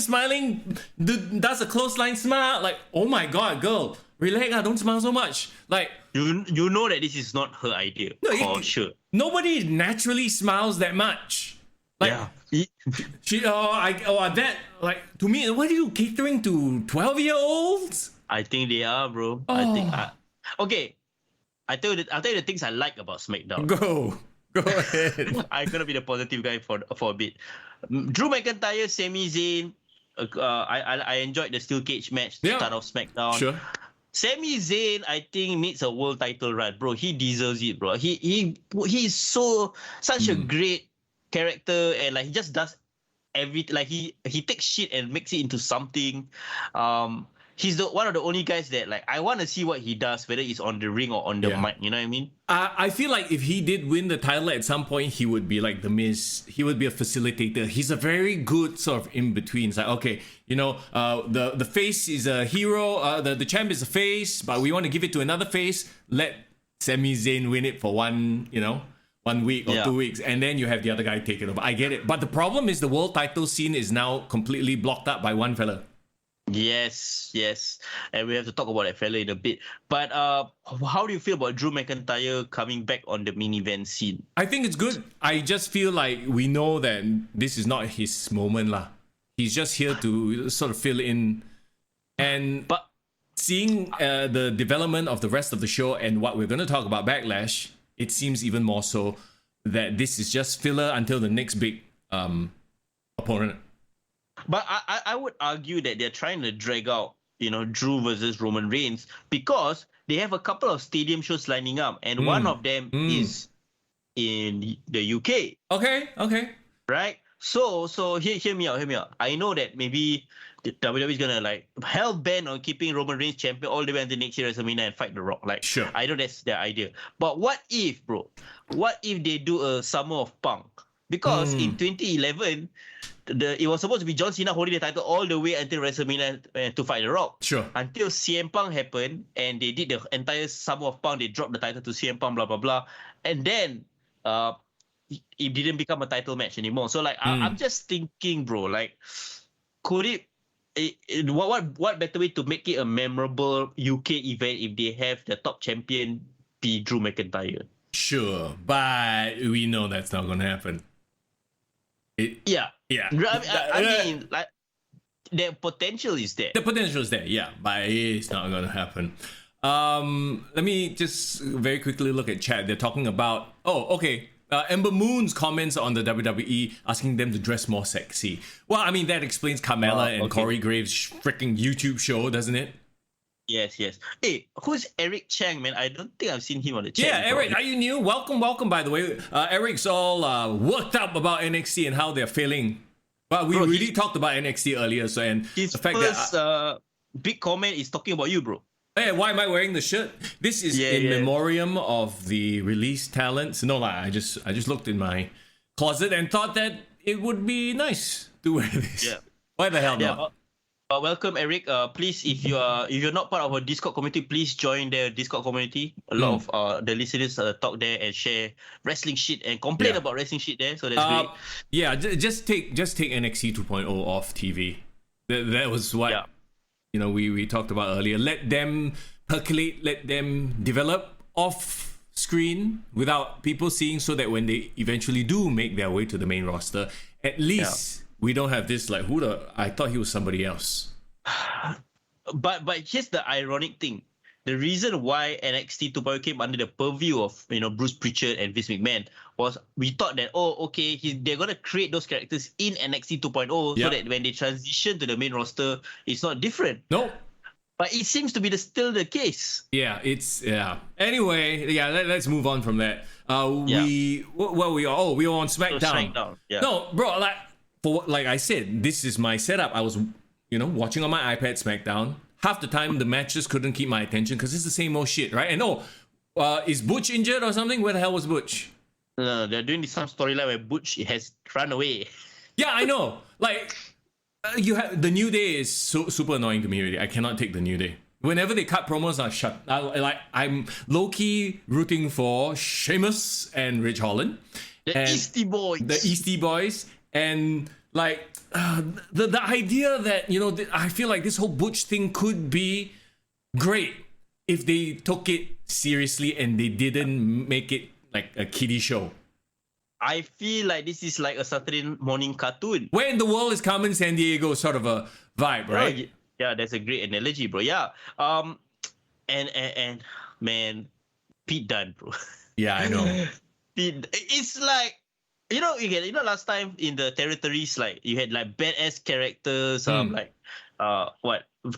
does a clothesline smile. Like, oh my God, girl, relax, don't smile so much. Like, you know that this is not her idea. No, for sure. Nobody naturally smiles that much. Like, that, like, to me, what are you catering to 12-year-olds? I think they are, bro. Oh. I think. Okay, I'll tell you the things I like about SmackDown. Go ahead. I'm gonna be the positive guy for a bit. Drew McIntyre, Sami Zayn. I enjoyed the steel cage match to start off SmackDown. Sure. Sami Zayn, I think, needs a world title run, bro. He deserves it, bro. He's such a great character, and like he just does everything. Like he takes shit and makes it into something. He's one of the only guys that, like, I want to see what he does, whether it's on the ring or on the mic. You know what I mean? I feel like if he did win the title at some point, he would be like the Miz. He would be a facilitator. He's a very good sort of in between. It's like, okay, you know, the face is a hero. The champ is a face, but we want to give it to another face. Let Sami Zayn win it for 1 week or 2 weeks, and then you have the other guy take it over. I get it, but the problem is the world title scene is now completely blocked up by one fella. Yes, and we have to talk about that fella in a bit. But how do you feel about Drew McIntyre coming back on the main event scene? I think it's good. I just feel like we know that this is not his moment lah. He's just here to sort of fill in, but seeing the development of the rest of the show and what we're going to talk about Backlash, it seems even more so that this is just filler until the next big opponent. But I would argue that they're trying to drag out, you know, Drew versus Roman Reigns because they have a couple of stadium shows lining up, and one of them is in the UK. Okay. Right? So hear me out. I know that maybe the WWE is gonna like hell bent on keeping Roman Reigns champion all the way until next year WrestleMania and fight The Rock. Like, sure. I know that's their idea. But what if, bro? What if they do a Summer of Punk? Because in 2011, it was supposed to be John Cena holding the title all the way until WrestleMania to fight The Rock. Sure. Until CM Punk happened and they did the entire Summer of Punk. They dropped the title to CM Punk, blah, blah, blah. And then it didn't become a title match anymore. So, like, I'm just thinking, bro, like, could what better way to make it a memorable UK event if they have the top champion be Drew McIntyre? Sure, but we know that's not going to happen. Yeah. I mean, like, the potential is there. The potential is there, yeah, but it's not going to happen. Let me just very quickly look at chat. They're talking about, Ember Moon's comments on the WWE asking them to dress more sexy. Well, I mean, that explains Carmella and Corey Graves' freaking YouTube show, doesn't it? Yes. Hey, who's Eric Chang, man? I don't think I've seen him on the chat. Yeah, Eric, are you new? Welcome, by the way. Eric's all worked up about NXT and how they're feeling. But we really talked about NXT earlier, so and his the fact first, that big comment is talking about you, bro. Hey, why am I wearing the shirt? This is in memoriam of the released talents. No, I just looked in my closet and thought that it would be nice to wear this. Yeah. Why the hell not? Welcome, Eric. Please, if you're not part of our Discord community, please join the Discord community. A lot of the listeners talk there and share wrestling shit and complain about wrestling shit there. So that's great. Yeah, just take NXT 2.0 off TV. That was what we talked about earlier. Let them percolate, let them develop off screen without people seeing, so that when they eventually do make their way to the main roster, at least we don't have this like, I thought he was somebody else. But here's the ironic thing. The reason why NXT 2.0 came under the purview of Bruce Pritchard and Vince McMahon was we thought that they're gonna create those characters in NXT 2.0 so that when they transition to the main roster, it's not different. No. But it seems to be still the case. Anyway, let's move on from that. We were on SmackDown. No, bro, like I said, this is my setup. I was, watching on my iPad SmackDown. Half the time the matches couldn't keep my attention because it's the same old shit, right? And is Butch injured or something? Where the hell was Butch? No, they're doing some storyline where Butch has run away. Yeah, I know. Like, you have the New Day is so super annoying to me already. I cannot take the New Day. Whenever they cut promos, I'm low key rooting for Sheamus and Ridge Holland, the Eastie Boys, and like the idea that I feel like this whole Butch thing could be great if they took it seriously and they didn't make it like a kiddie show. I feel like this is like a Saturday morning cartoon. Where in the world is Carmen Sandiego sort of a vibe, right? Yeah, that's a great analogy, bro. Yeah. And man, Pete Dunne, bro. Yeah, I know. It's like last time in the territories, like you had like badass characters,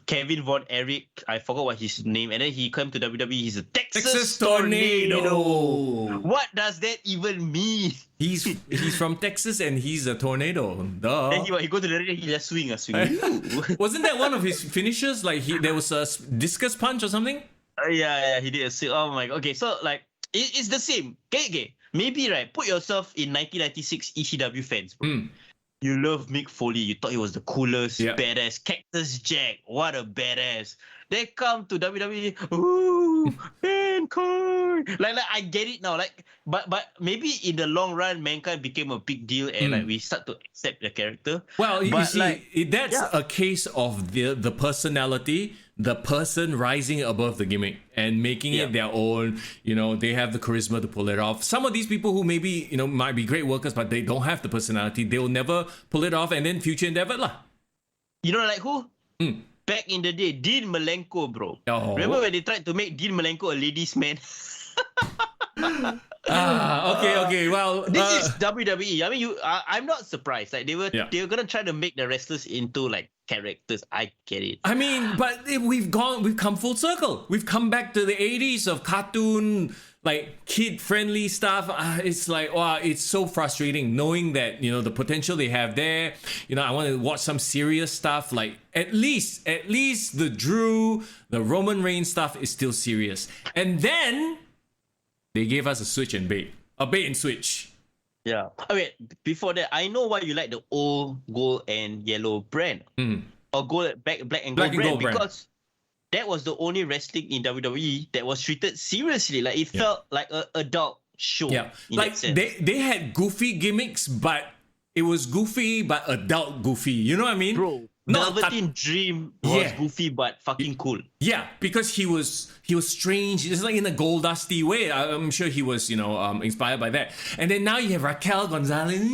Kevin Von Erich, I forgot what his name, and then he came to WWE. He's a Texas Tornado. What does that even mean? He's from Texas and he's a tornado. Duh. Then he go to the ring, he just swing. Wasn't that one of his finishes? Like there was a discus punch or something? Yeah, he did a swing. Oh my god. Okay, so like it's the same. Okay. Maybe put yourself in 1996 ECW fans, bro. You love Mick Foley. You thought he was the coolest, badass. Cactus Jack, what a badass. They come to WWE. Ooh, Mankind. Like I get it now. Like, but maybe in the long run, Mankind became a big deal, and we start to accept the character. Well, you see, that's a case of the personality, the person rising above the gimmick and making it their own. They have the charisma to pull it off. Some of these people who maybe might be great workers, but they don't have the personality, they will never pull it off. And then future endeavor lah. Like who? Back in the day, Dean Malenko, bro. Remember when they tried to make Dean Malenko a ladies' man? Okay. Well, this is WWE. I mean, I'm not surprised. Like they were gonna try to make the wrestlers into like characters. I get it. I mean, but we've come full circle. We've come back to the 80s of cartoon, like kid-friendly stuff. It's like, wow, it's so frustrating knowing that the potential they have there. I want to watch some serious stuff. Like at least the Drew, the Roman Reigns stuff is still serious. And then they gave us a bait and switch. Yeah. Okay. Before that, I know why you like the old gold and yellow brand, or black and gold brand, because that was the only wrestling in WWE that was treated seriously. Like it felt like an adult show. Yeah. Like they had goofy gimmicks, but it was goofy but adult goofy. You know what I mean? Bro, Velveteen Dream was goofy but fucking cool. Yeah, because he was strange. It's like in a Gold Dusty way. I'm sure he was, inspired by that. And then now you have Raquel Gonzalez, the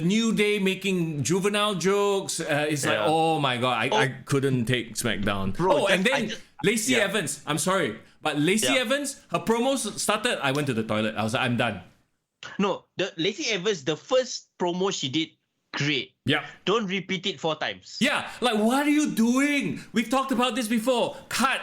New Day making juvenile jokes. It's like, oh my god, I couldn't take SmackDown. Bro, and then Lacey Evans. I'm sorry, but Lacey Evans, her promos started. I went to the toilet. I was like, I'm done. No, the Lacey Evans, the first promo she did, great. Yeah. Don't repeat it 4 times. Yeah. Like, what are you doing? We've talked about this before. Cut.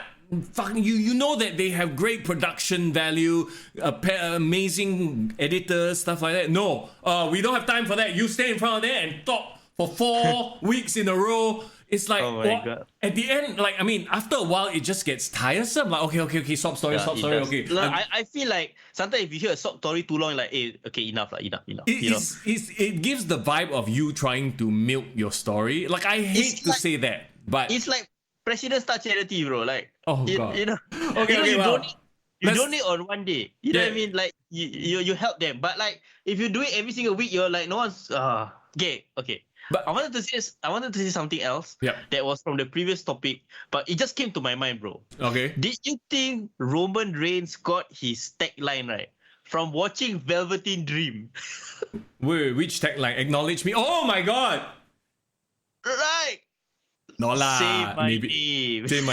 Fucking you know that they have great production value, amazing editors, stuff like that. No, we don't have time for that. You stay in front of there and talk for 4 weeks in a row. It's like, Oh my God. At the end, like, I mean, after a while, it just gets tiresome. Like, okay, stop story, okay. Like, I feel like sometimes if you hear a sob story too long, like, hey, okay, enough. It gives the vibe of you trying to milk your story. Like, I hate to say that, but it's like President Star Charity, bro. Like, God. you don't need on one day. You know what I mean? Like, you help them, but like, if you do it every single week, you're like, no one's okay. But I wanted to say something else that was from the previous topic, but it just came to my mind, bro. Okay. Did you think Roman Reigns got his tagline right from watching Velveteen Dream? Wait, which tagline? Acknowledge me. Oh my God. Right. No lah. Say my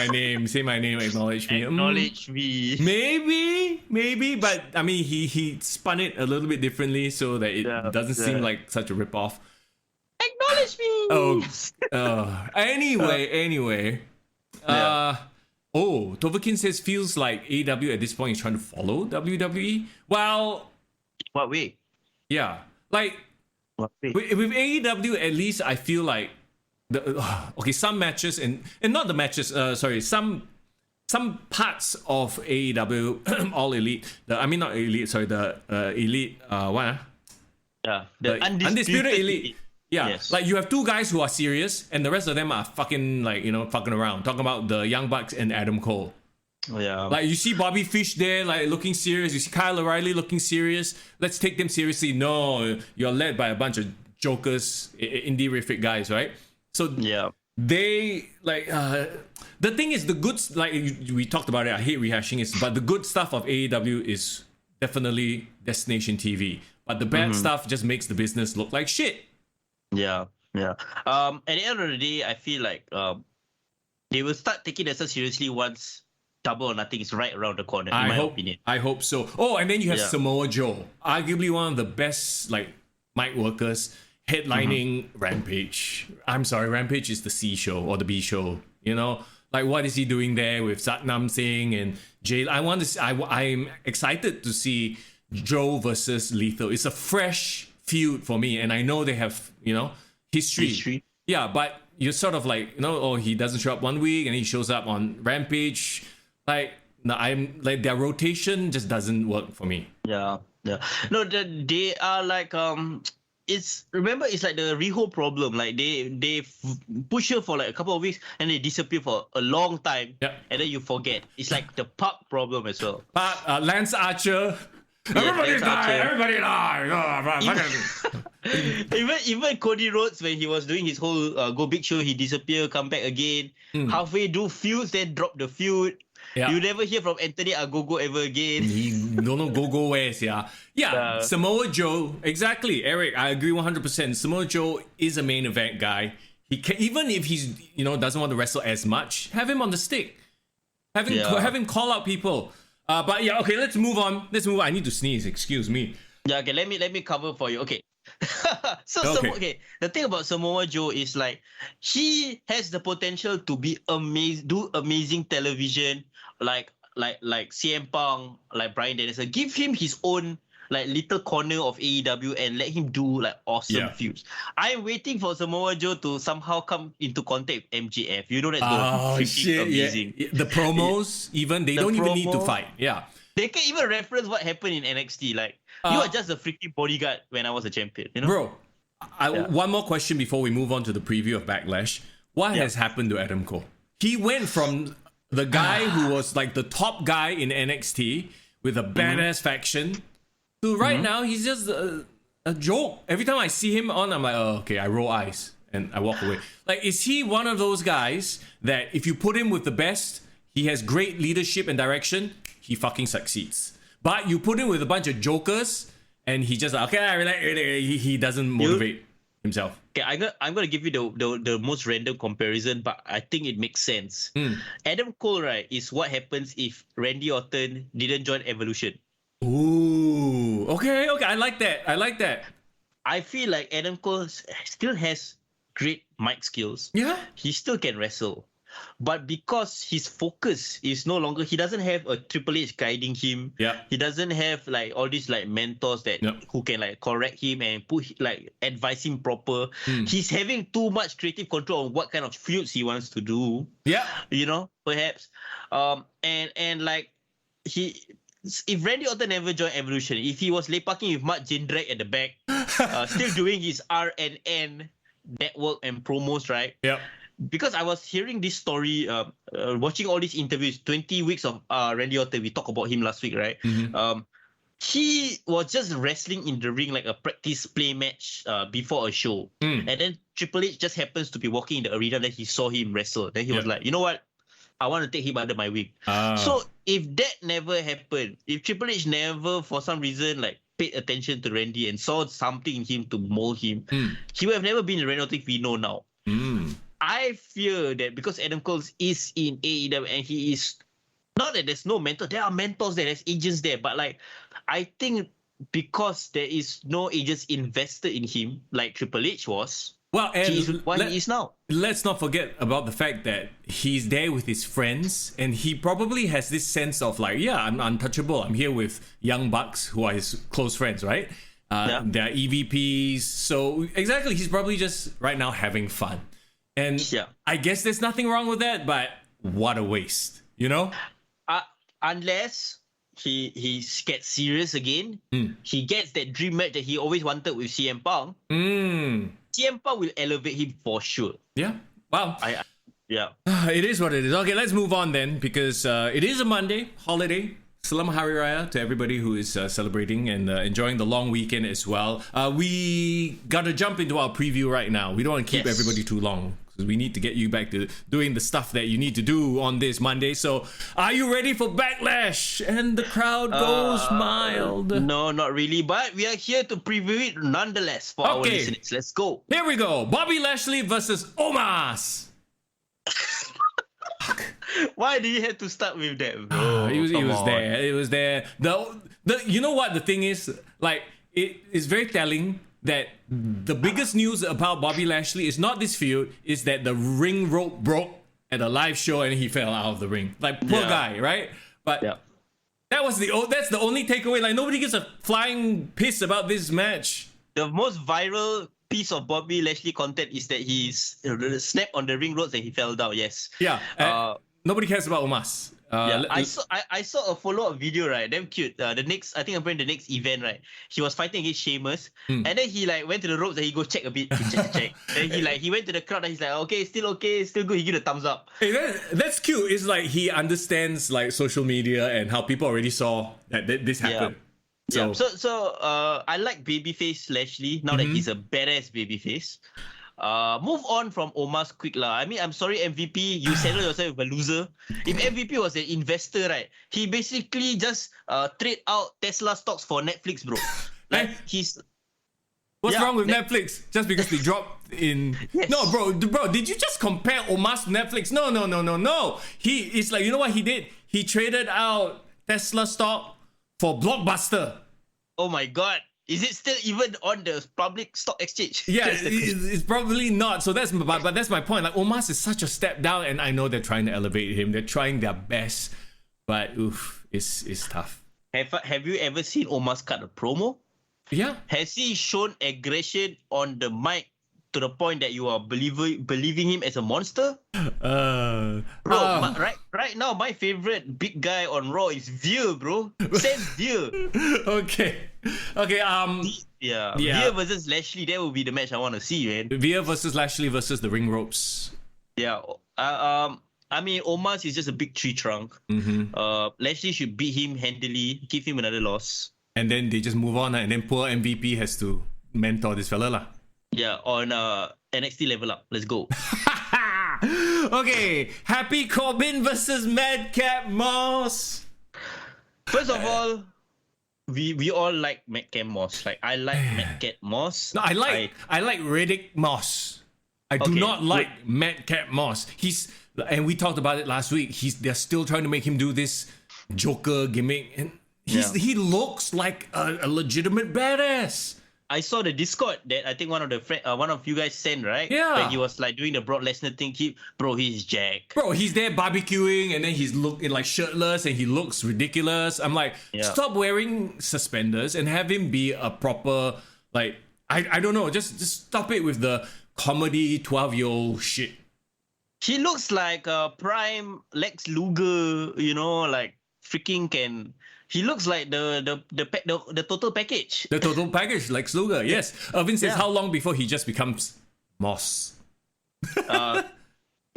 name. Say my name. Acknowledge me. Acknowledge me. Maybe, but I mean, he spun it a little bit differently so that it doesn't seem like such a ripoff. Acknowledge me. Anyway. Tovakin says feels like AEW at this point is trying to follow WWE. Well, what way? Yeah, like with AEW, at least I feel like some matches and not the matches. Some parts of AEW All Elite. The Elite. What? Yeah, the Undisputed Elite. Yeah, yes. Like you have two guys who are serious, and the rest of them are fucking fucking around. Talking about the Young Bucks and Adam Cole. Oh, yeah. Like you see Bobby Fish there, like looking serious. You see Kyle O'Reilly looking serious. Let's take them seriously. No, you're led by a bunch of jokers, indie-rific guys, right? So they like the thing is the good we talked about it. I hate rehashing it, but the good stuff of AEW is definitely destination TV. But the bad stuff just makes the business look like shit. Yeah. At the end of the day, I feel like they will start taking themselves seriously once Double or Nothing is right around the corner. In my opinion, I hope so. Oh, and then you have Samoa Joe, arguably one of the best mic workers, headlining Rampage. I'm sorry, Rampage is the C show or the B show. You know, like what is he doing there with Satnam Singh and Jay? I'm excited to see Joe versus Lethal. It's a fresh feud for me, and I know they have history. Yeah, but you're sort of like he doesn't show up one week and he shows up on Rampage. I'm like their rotation just doesn't work for me. Yeah. No, they are like it's like the Riho problem. Like they push her for like a couple of weeks and they disappear for a long time. Yeah. And then you forget. It's like the Park problem as well. Lance Archer. Everybody died. Even Cody Rhodes, when he was doing his whole Go Big Show, he disappeared, come back again. Halfway do feuds, then drop the feud. Yeah. You never hear from Anthony Agogo ever again. He don't know Gogo where's Samoa Joe, exactly. Eric, I agree 100%. Samoa Joe is a main event guy. He can, even if he's doesn't want to wrestle as much, have him on the stick. Have him call out people. But yeah, okay, let's move on. I need to sneeze, excuse me. Yeah, okay, let me cover for you. Okay. The thing about Samoa Joe is like he has the potential to be do amazing television, like CM Punk, like Bryan Danielson. Give him his own like little corner of AEW and let him do like awesome feuds. I'm waiting for Samoa Joe to somehow come into contact with MJF. You know that's freaking amazing. Yeah. The promos, even they don't even need to fight. Yeah. They can even reference what happened in NXT. Like you are just a freaking bodyguard when I was a champion. Bro. One more question before we move on to the preview of Backlash. What has happened to Adam Cole? He went from the guy who was like the top guy in NXT with a badass faction to right now he's just a joke. Every time I see him on, I'm like, oh, okay, I roll eyes and I walk away. Like, is he one of those guys that if you put him with the best, he has great leadership and direction, he fucking succeeds. But you put him with a bunch of jokers and he just he doesn't motivate himself. Okay, I'm gonna give you the most random comparison, but I think it makes sense. Adam Cole, right, is what happens if Randy Orton didn't join Evolution. Ooh, okay, I like that. I feel like Adam Cole still has great mic skills. Yeah, he still can wrestle, but because his focus is no longer, he doesn't have a Triple H guiding him. Yeah. He doesn't have like all these like mentors that who can like correct him and advise him proper. He's having too much creative control on what kind of feuds he wants to do. Yeah. You know, perhaps. And like if Randy Orton never joined Evolution, if he was lepaking with Mark Jindrak at the back, still doing his RNN network and promos, right? Yeah. Because I was hearing this story, watching all these interviews, 20 weeks of Randy Orton, we talked about him last week, right? He was just wrestling in the ring like a practice play match before a show. And then Triple H just happens to be walking in the arena, then he saw him wrestle. Then he was like, you know what? I want to take him under my wing. So if that never happened, if Triple H never, for some reason, like paid attention to Randy and saw something in him to mold him, he would have never been the Randy Orton we know now. I fear that because Adam Cole is in AEW and he is, not that there's no mentor, there are mentors there, there's agents there, but like I think because there is no agents invested in him like Triple H was, well, and he is what he is now. Let's not forget about the fact that he's there with his friends, and he probably has this sense of like, yeah, I'm untouchable. I'm here with Young Bucks, who are his close friends, right? They're EVPs. So exactly, he's probably just right now having fun. And I guess there's nothing wrong with that, but what a waste, you know? Unless he gets serious again, he gets that dream match that he always wanted with CM Punk. CM Punk will elevate him for sure. Yeah. Wow. Yeah. It is what it is. Okay, let's move on then, because it is a Monday holiday. Selamat Hari Raya to everybody who is celebrating and enjoying the long weekend as well. We got to jump into our preview right now. We don't want to keep everybody too long, because we need to get you back to doing the stuff that you need to do on this Monday. So, are you ready for Backlash? And the crowd goes mild. No, not really. But we are here to preview it nonetheless for our listeners. Let's go. Here we go. Bobby Lashley versus Omos. Why do you have to start with that, bro? It was there. The you know what the thing is? Like, it is very telling that the biggest news about Bobby Lashley is not this feud, is that the ring rope broke at a live show and he fell out of the ring. Like, poor guy, right? But that's the only takeaway. Like, nobody gives a flying piss about this match. The most viral piece of Bobby Lashley content is that he's snapped on the ring ropes and he fell down. Yes. Yeah. Nobody cares about Omos. I saw a follow-up video, right? Damn cute. The next event, right? He was fighting against Sheamus, and then he like went to the ropes and he go check a bit, check. Then he went to the crowd and he's like, okay, still good. He give a thumbs up. Hey, that's cute. It's like he understands like social media and how people already saw that this happened. So I like babyface Lashley now that he's a badass babyface. Move on from Omos quick lah. I mean, I'm sorry, MVP, you settle yourself with a loser. If MVP was an investor, right, he basically just trade out Tesla stocks for Netflix, bro. Like What's wrong with Netflix? Just because they dropped in... Yes. No, bro, did you just compare Omos to Netflix? No. It's like, you know what he did? He traded out Tesla stock for Blockbuster. Oh my God. Is it still even on the public stock exchange? Yeah, it's probably not. So that's my point. Like, Omos is such a step down, and I know they're trying to elevate him. They're trying their best, but it's tough. Have you ever seen Omos cut a promo? Yeah. Has he shown aggression on the mic to the point that you are believing him as a monster? Right now, my favorite big guy on Raw is Veer, bro. Sam Veer. Okay. Veer versus Lashley, that would be the match I want to see, man. Veer versus Lashley versus the ring ropes. Yeah. I mean, Omos is just a big tree trunk. Lashley should beat him handily, give him another loss. And then they just move on, and then poor MVP has to mentor this fella lah. Yeah, on NXT Level Up. Let's go. Okay, Happy Corbin versus Madcap Moss. First of all, we all like Madcap Moss. Like, I like Madcap Moss. No, I like Riddick Moss. I do not like Madcap Moss. And we talked about it last week. They're still trying to make him do this Joker gimmick, and he looks like a legitimate badass. I saw the Discord that I think one of you guys sent, right? Yeah. When he was like doing the Brock Lesnar thing. He's jacked. Bro, he's there barbecuing and then he's looking like shirtless and he looks ridiculous. I'm like, stop wearing suspenders and have him be a proper, like, I don't know, just stop it with the comedy 12-year-old shit. He looks like a prime Lex Luger, like freaking can. He looks like the total package. The total package, Lex Luger, yes. Irvin says, how long before he just becomes Moss? Get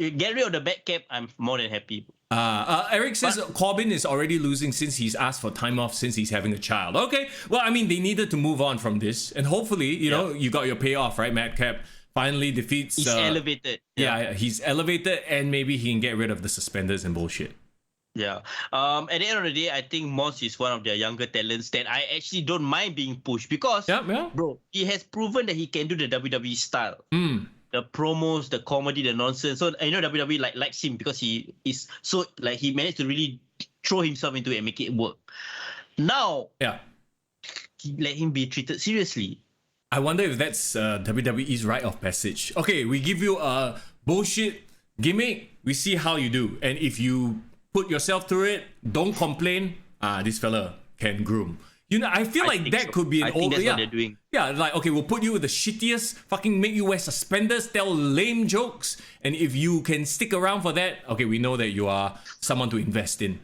rid of the back cap, I'm more than happy. Eric says Corbin is already losing since he's asked for time off since he's having a child. Okay, well, I mean, they needed to move on from this. And hopefully, you know, you got your payoff, right? Madcap finally defeats... He's elevated. Yeah, he's elevated and maybe he can get rid of the suspenders and bullshit. Yeah. At the end of the day, I think Moss is one of their younger talents that I actually don't mind being pushed because, bro, he has proven that he can do the WWE style. The promos, the comedy, the nonsense. So I know WWE likes him because he is so like he managed to really throw himself into it and make it work. Now, let him be treated seriously. I wonder if that's WWE's rite of passage. Okay, we give you a bullshit gimmick. We see how you do, and if you put yourself through it, don't complain. This fella can groom. You know, I feel like that could be an old... That's what they're doing. Yeah, like, okay, we'll put you with the shittiest, fucking make you wear suspenders, tell lame jokes, and if you can stick around for that, okay, we know that you are someone to invest in.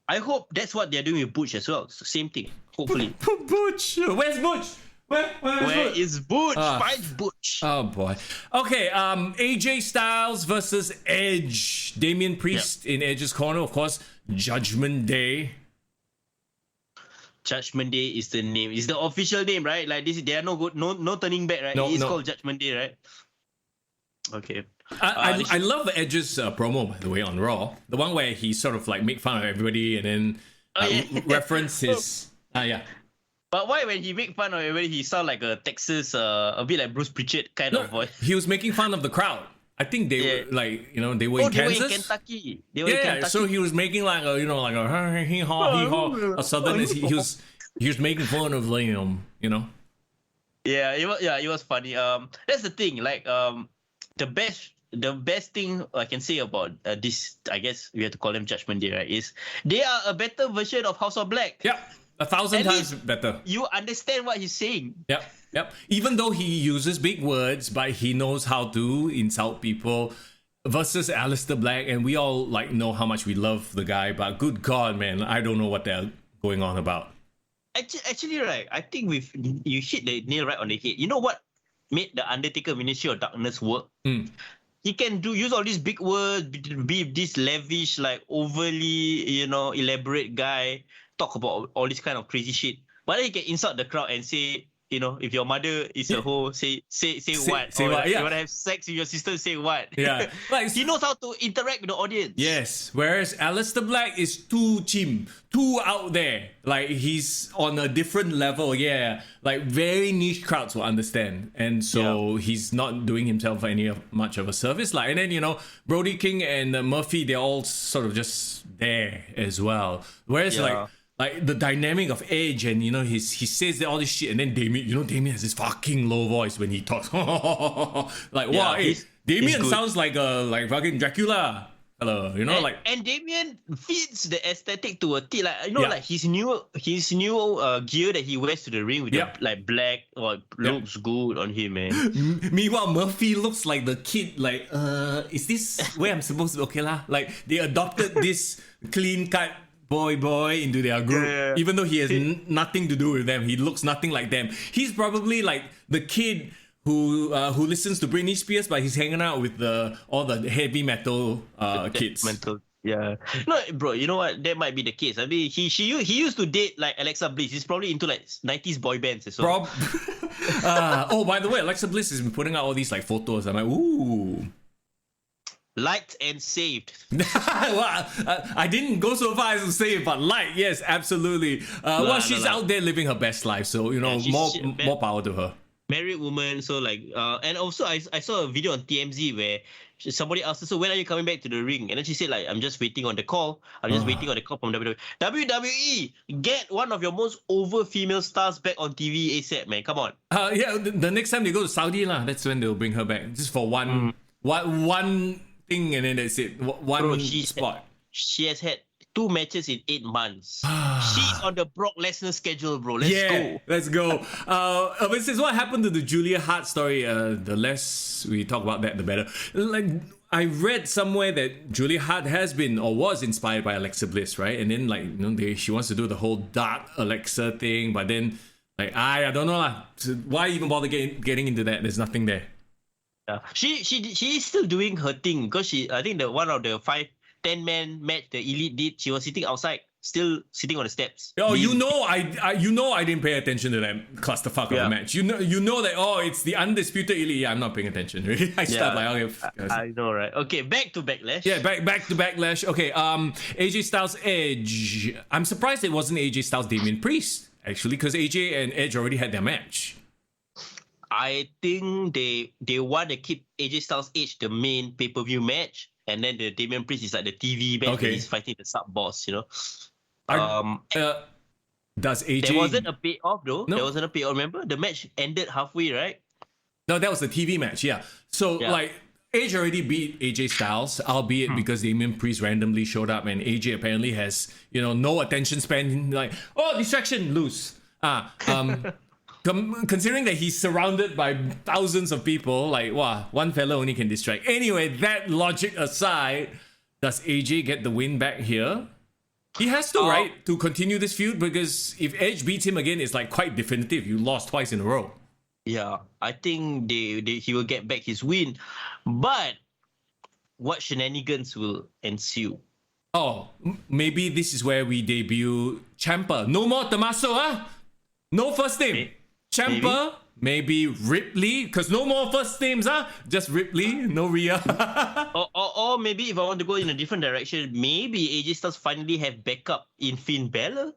I hope that's what they're doing with Butch as well. It's the same thing, hopefully. Butch! Where's Butch? Where is Butch? Find Butch. Oh boy. Okay, AJ Styles versus Edge. Damian Priest in Edge's corner, of course. Judgment Day. Judgment Day is the name. It's the official name, right? Like this, there are no turning back, right? It's called Judgment Day, right? Okay. I love Edge's promo, by the way, on Raw. The one where he sort of like make fun of everybody and then reference his... But why when he make fun of everybody, he sound like a Texas, a bit like Bruce Pritchard kind of voice? He was making fun of the crowd. I think they were like, you know, they were in Kansas. They were in Kentucky. In Kentucky. So he was making like a, you know, like a hee-haw, a southern. He was making fun of Liam, you know. Yeah, it was funny. That's the thing. Like, the best thing I can say about this, I guess we have to call them Judgment Day, right? Is they are a better version of House of Black. Yeah, 1,000 times better. You understand what he's saying. Yep. Even though he uses big words, but he knows how to insult people. Versus Aleister Black, and we all like know how much we love the guy, but good God, man, I don't know what they're going on about. Actually, right, I think you hit the nail right on the head. You know what made the Undertaker Ministry of Darkness work? He can use all these big words, be this lavish, like overly, you know, elaborate guy, talk about all this kind of crazy shit. But then he can insult the crowd and say, you know, if your mother is a hoe, say what? Say what? You want to have sex with your sister, say what? Yeah. Like, he knows how to interact with the audience. Yes. Whereas Aleister Black is too chim, too out there. Like, he's on a different level. Yeah. Like, very niche crowds will understand. And so he's not doing himself much of a service. Like, and then, you know, Brody King and Murphy, they're all sort of just there as well. Whereas, like the dynamic of Edge, and you know, he says all this shit, and then Damian has this fucking low voice when he talks. Like, wow, Damian sounds like fucking Dracula. Hello, you know, and Damian fits the aesthetic to a T. Like, you know, like his new gear that he wears to the ring with the like black looks good on him, man. Meanwhile, Murphy looks like the kid. Like, is this where I'm supposed to? Okay lah. Like, they adopted this clean cut boy into their group, even though he has nothing to do with them. He looks nothing like them. He's probably like the kid who listens to Britney Spears, but he's hanging out with all the heavy metal kids. No, bro, you know what? That might be the case. I mean, he used to date like Alexa Bliss. He's probably into like 90s boy bands as well. Oh, by the way, Alexa Bliss has been putting out all these like photos. I'm like, ooh. Liked and saved. Well, I didn't go so far as to say it, but yes, absolutely. She's out there living her best life, so you know, more power to her. married woman. So like, and also I saw a video on TMZ where somebody asked her, so when are you coming back to the ring? And then she said like, I'm just waiting on the call. I'm just waiting on the call from WWE. WWE, get one of your most over female stars back on TV ASAP, man. Come on. Yeah, the next time they go to Saudi lah, that's when they'll bring her back. Just for one thing, and then that's it. One spot. She has had 2 matches in 8 months. She's on the Brock Lesnar schedule, bro. Let's go. This what happened to the Julia Hart story. The less we talk about that, the better. Like, I read somewhere that Julia Hart has been or was inspired by Alexa Bliss, right? And then she wants to do the whole dark Alexa thing, but then I don't know lah. Why even bother getting into that? There's nothing there. Yeah, she is still doing her thing because I think one of the 10-man match the Elite did, she was sitting outside, still sitting on the steps. Oh, I didn't pay attention to that clusterfuck of a match. You know that it's the undisputed Elite. Yeah, I'm not paying attention. Really, I know, right? Okay, back to Backlash. Yeah, back to Backlash. Okay, AJ Styles Edge. I'm surprised it wasn't AJ Styles Damian Priest actually, because AJ and Edge already had their match. I think they want to keep AJ Styles Edge the main pay-per-view match. And then the Damian Priest is like the TV match where he's fighting the sub-boss, Does AJ... There wasn't a payoff though. No. There wasn't a payoff. Remember? The match ended halfway, right? No, that was the TV match, yeah. So, Edge already beat AJ Styles, albeit because Damian Priest randomly showed up and AJ apparently has, no attention span. Like, distraction, lose. Considering that he's surrounded by thousands of people, one fella only can distract. Anyway, that logic aside, does AJ get the win back here? He has to, right? To continue this feud, because if Edge beats him again, it's quite definitive. You lost twice in a row. Yeah, I think he will get back his win. But what shenanigans will ensue? Oh, maybe this is where we debut Ciampa. No more Tommaso, huh? No first name. Ciampa, maybe Ripley, because no more first names, huh? Just Ripley, no Rhea. or maybe if I want to go in a different direction, maybe AJ Styles finally have backup in Finn Balor.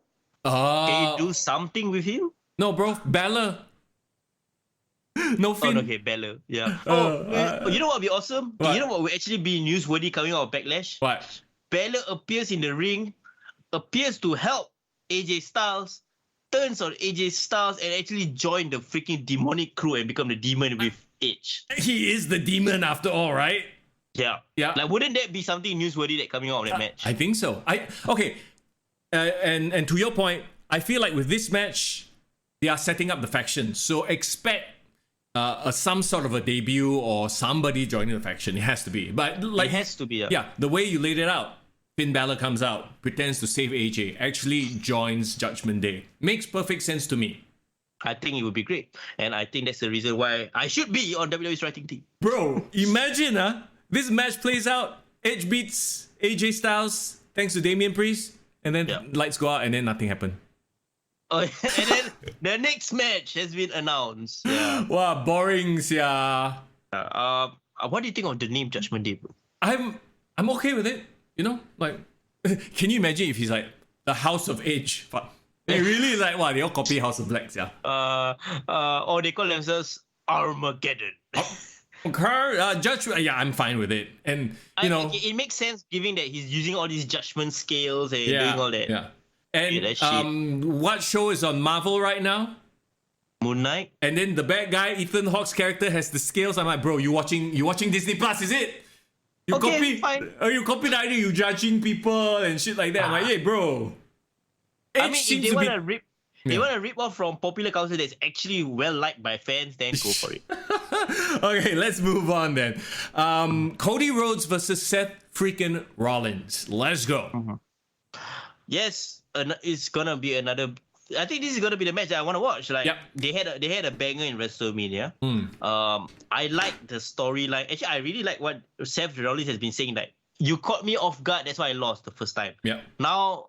Can you do something with him? No, bro, Balor. No Finn. Okay, Balor. Yeah. You know what would be awesome? What? You know what would actually be newsworthy coming out of Backlash? What? Balor appears in the ring, appears to help AJ Styles, turns on AJ Styles and actually join the freaking demonic crew and become the demon with Edge. He is the demon after all, right? Yeah. Wouldn't that be something newsworthy that coming out of that match? I think so. And to your point, I feel like with this match, they are setting up the faction. So expect some sort of a debut or somebody joining the faction. It has to be. But it has to be. Yeah, the way you laid it out. Finn Balor comes out, pretends to save AJ, actually joins Judgment Day. Makes perfect sense to me. I think it would be great. And I think that's the reason why I should be on WWE's writing team. Bro, imagine this match plays out, Edge beats AJ Styles thanks to Damian Priest, and then lights go out and then nothing happened. And then the next match has been announced. Yeah. Wow, boring, yeah. What do you think of the name Judgment Day, bro? I'm okay with it. Can you imagine if he's like the House of Edge? They really they all copy House of Blacks, yeah. Or they call themselves Armageddon. Judgment, I'm fine with it. And it makes sense given that he's using all these judgment scales and doing all that. Yeah. And what show is on Marvel right now? Moon Knight. And then the bad guy, Ethan Hawke's character, has the scales. I'm like, bro, you watching Disney Plus, is it? Fine. You copy the idea, you judging people and shit like that. I'm like, hey, bro. If they want to rip off from popular culture that's actually well liked by fans, then go for it. Okay, let's move on then. Cody Rhodes versus Seth freaking Rollins. Let's go. Mm-hmm. Yes, it's gonna be another. I think this is gonna be the match that I want to watch. They had a banger in WrestleMania. I like the storyline. Actually, I really like what Seth Rollins has been saying. Like, you caught me off guard. That's why I lost the first time. Yeah. Now,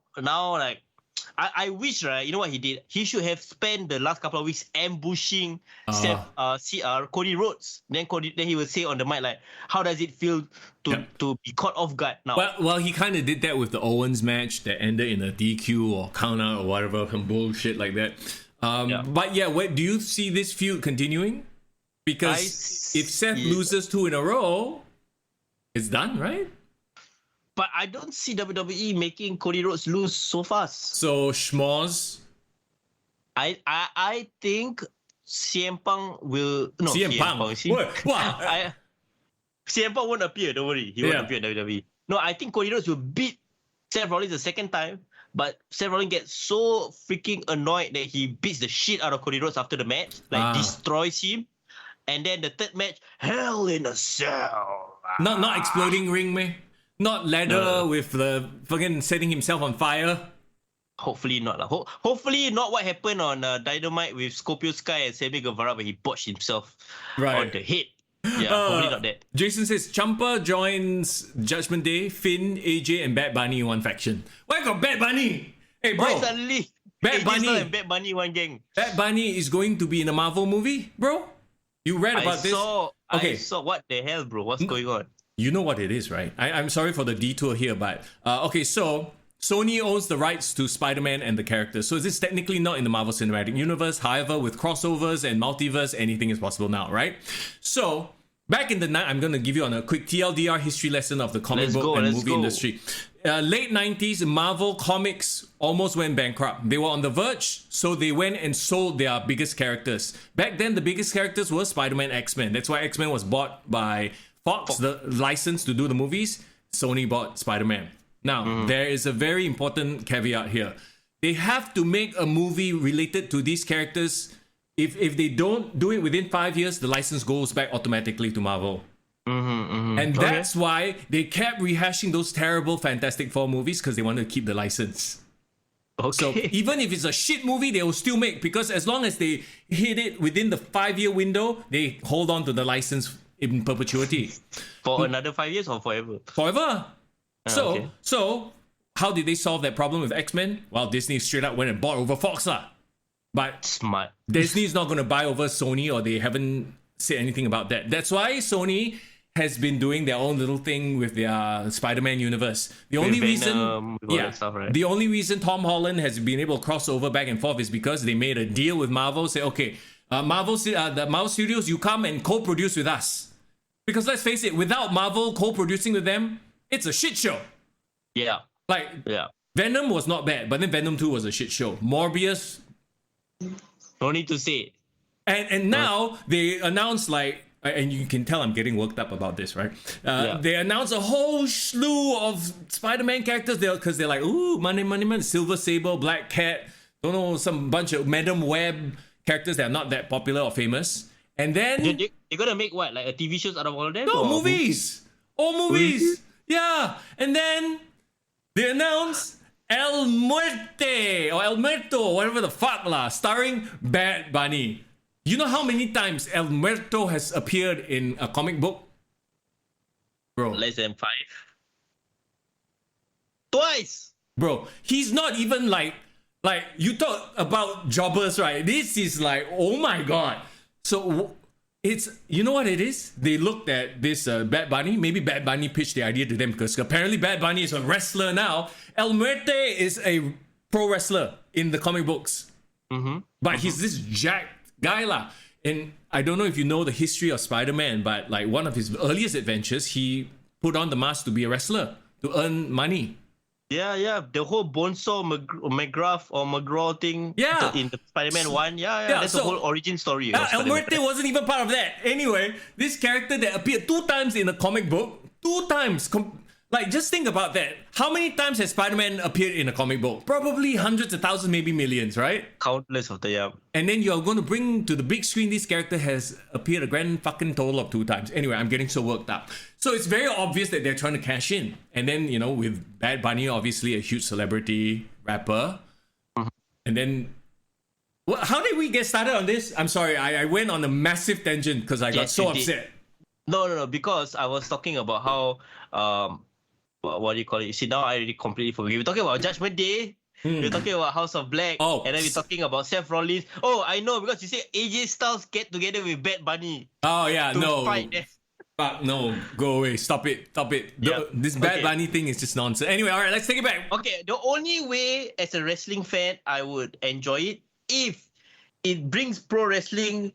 I wish, right? You know what he did? He should have spent the last couple of weeks ambushing Cody Rhodes. Then he will say on the mic how does it feel to be caught off guard now? Well, he kind of did that with the Owens match that ended in a DQ or counter or whatever, some bullshit like that. But yeah, do you see this feud continuing? Because if Seth loses 2 in a row, it's done, right? But I don't see WWE making Cody Rhodes lose so fast. So schmoz. I think CM Punk will CM Punk. CM Punk won't appear. Don't worry, he won't appear in WWE. No, I think Cody Rhodes will beat Seth Rollins the second time. But Seth Rollins gets so freaking annoyed that he beats the shit out of Cody Rhodes after the match, destroys him. And then the third match, Hell in a Cell. Not exploding ring, man. Not ladder with the fucking setting himself on fire. Hopefully not. Hopefully not what happened on Dynamite with Scorpio Sky and Sammy Guevara where he botched himself on the head. Yeah, hopefully not that. Jason says, Ciampa joins Judgment Day, Finn, AJ, and Bad Bunny in one faction. Why got Bad Bunny? Hey, bro. Why suddenly Bad Bunny and Bad Bunny one gang? Bad Bunny is going to be in a Marvel movie, bro? You read about this? I saw. What the hell, bro? What's going on? You know what it is, right? I'm sorry for the detour here, but so Sony owns the rights to Spider-Man and the characters. So this is technically not in the Marvel Cinematic Universe. However, with crossovers and multiverse, anything is possible now, right? So back in the night, I'm going to give you on a quick TLDR history lesson of the comic book and movie industry. Late 90s, Marvel Comics almost went bankrupt. They were on the verge, so they went and sold their biggest characters. Back then, the biggest characters were Spider-Man, X-Men. That's why X-Men was bought by Fox, the license to do the movies. Sony bought Spider-Man. Now, there is a very important caveat here. They have to make a movie related to these characters. If they don't do it within 5 years, the license goes back automatically to Marvel. And that's why they kept rehashing those terrible Fantastic Four movies because they wanted to keep the license. So even if it's a shit movie, they will still make, because as long as they hit it within the 5-year window, they hold on to the license in perpetuity. For another 5 years or forever? Forever. So how did they solve that problem with X-Men? Well, Disney straight up went and bought over Fox lah. But smart. Disney's not going to buy over Sony, or they haven't said anything about that. That's why Sony has been doing their own little thing with their Spider-Man universe. The only reason Tom Holland has been able to cross over back and forth is because they made a deal with Marvel. Say, okay, the Marvel Studios, you come and co-produce with us. Because let's face it, without Marvel co-producing with them, it's a shit show. Venom was not bad, but then Venom 2 was a shit show. Morbius, no need to say it. And now they announced, like, and you can tell I'm getting worked up about this, right? They announced a whole slew of Spider-Man characters because they're like, ooh, money, Silver Sable, Black Cat, don't know, some bunch of Madam Web characters that are not that popular or famous. And then they're gonna make what, like a TV shows out of all of them? No, movies. All movies. Yeah. And then they announced El Muerte or El Muerto, whatever the fuck lah, starring Bad Bunny. You know how many times El Muerto has appeared in a comic book? Bro. Less than 5. Twice! Bro, he's not even like you talk about jobbers, right? This is like, oh my god. So it's, you know what it is? They looked at this Bad Bunny. Maybe Bad Bunny pitched the idea to them because apparently Bad Bunny is a wrestler now. El Muerte is a pro wrestler in the comic books. But he's this jacked guy lah. And I don't know if you know the history of Spider-Man, but like one of his earliest adventures, he put on the mask to be a wrestler, to earn money. Yeah. The whole Bonesaw McGraw thing in the Spider-Man 1. That's the whole origin story. El Muerte wasn't even part of that. Anyway, this character that appeared 2 times in a comic book, 2 times. Like, just think about that. How many times has Spider-Man appeared in a comic book? Probably hundreds of thousands, maybe millions, right? Countless of them. And then you're going to bring to the big screen, this character has appeared a grand fucking total of 2 times. Anyway, I'm getting so worked up. So it's very obvious that they're trying to cash in. And then, you know, with Bad Bunny, obviously a huge celebrity rapper. And then, how did we get started on this? I'm sorry, I went on a massive tangent because I got so upset. No, because I was talking about how... what do you call it? You see, now I already completely forgot. We were talking about Judgment Day. We were talking about House of Black. And then we're talking about Seth Rollins. Oh, I know, because you say AJ Styles get together with Bad Bunny. Oh, yeah, no. Fuck, no. Go away. Stop it. This Bad Bunny thing is just nonsense. Anyway, all right, let's take it back. Okay, the only way as a wrestling fan I would enjoy it if it brings pro wrestling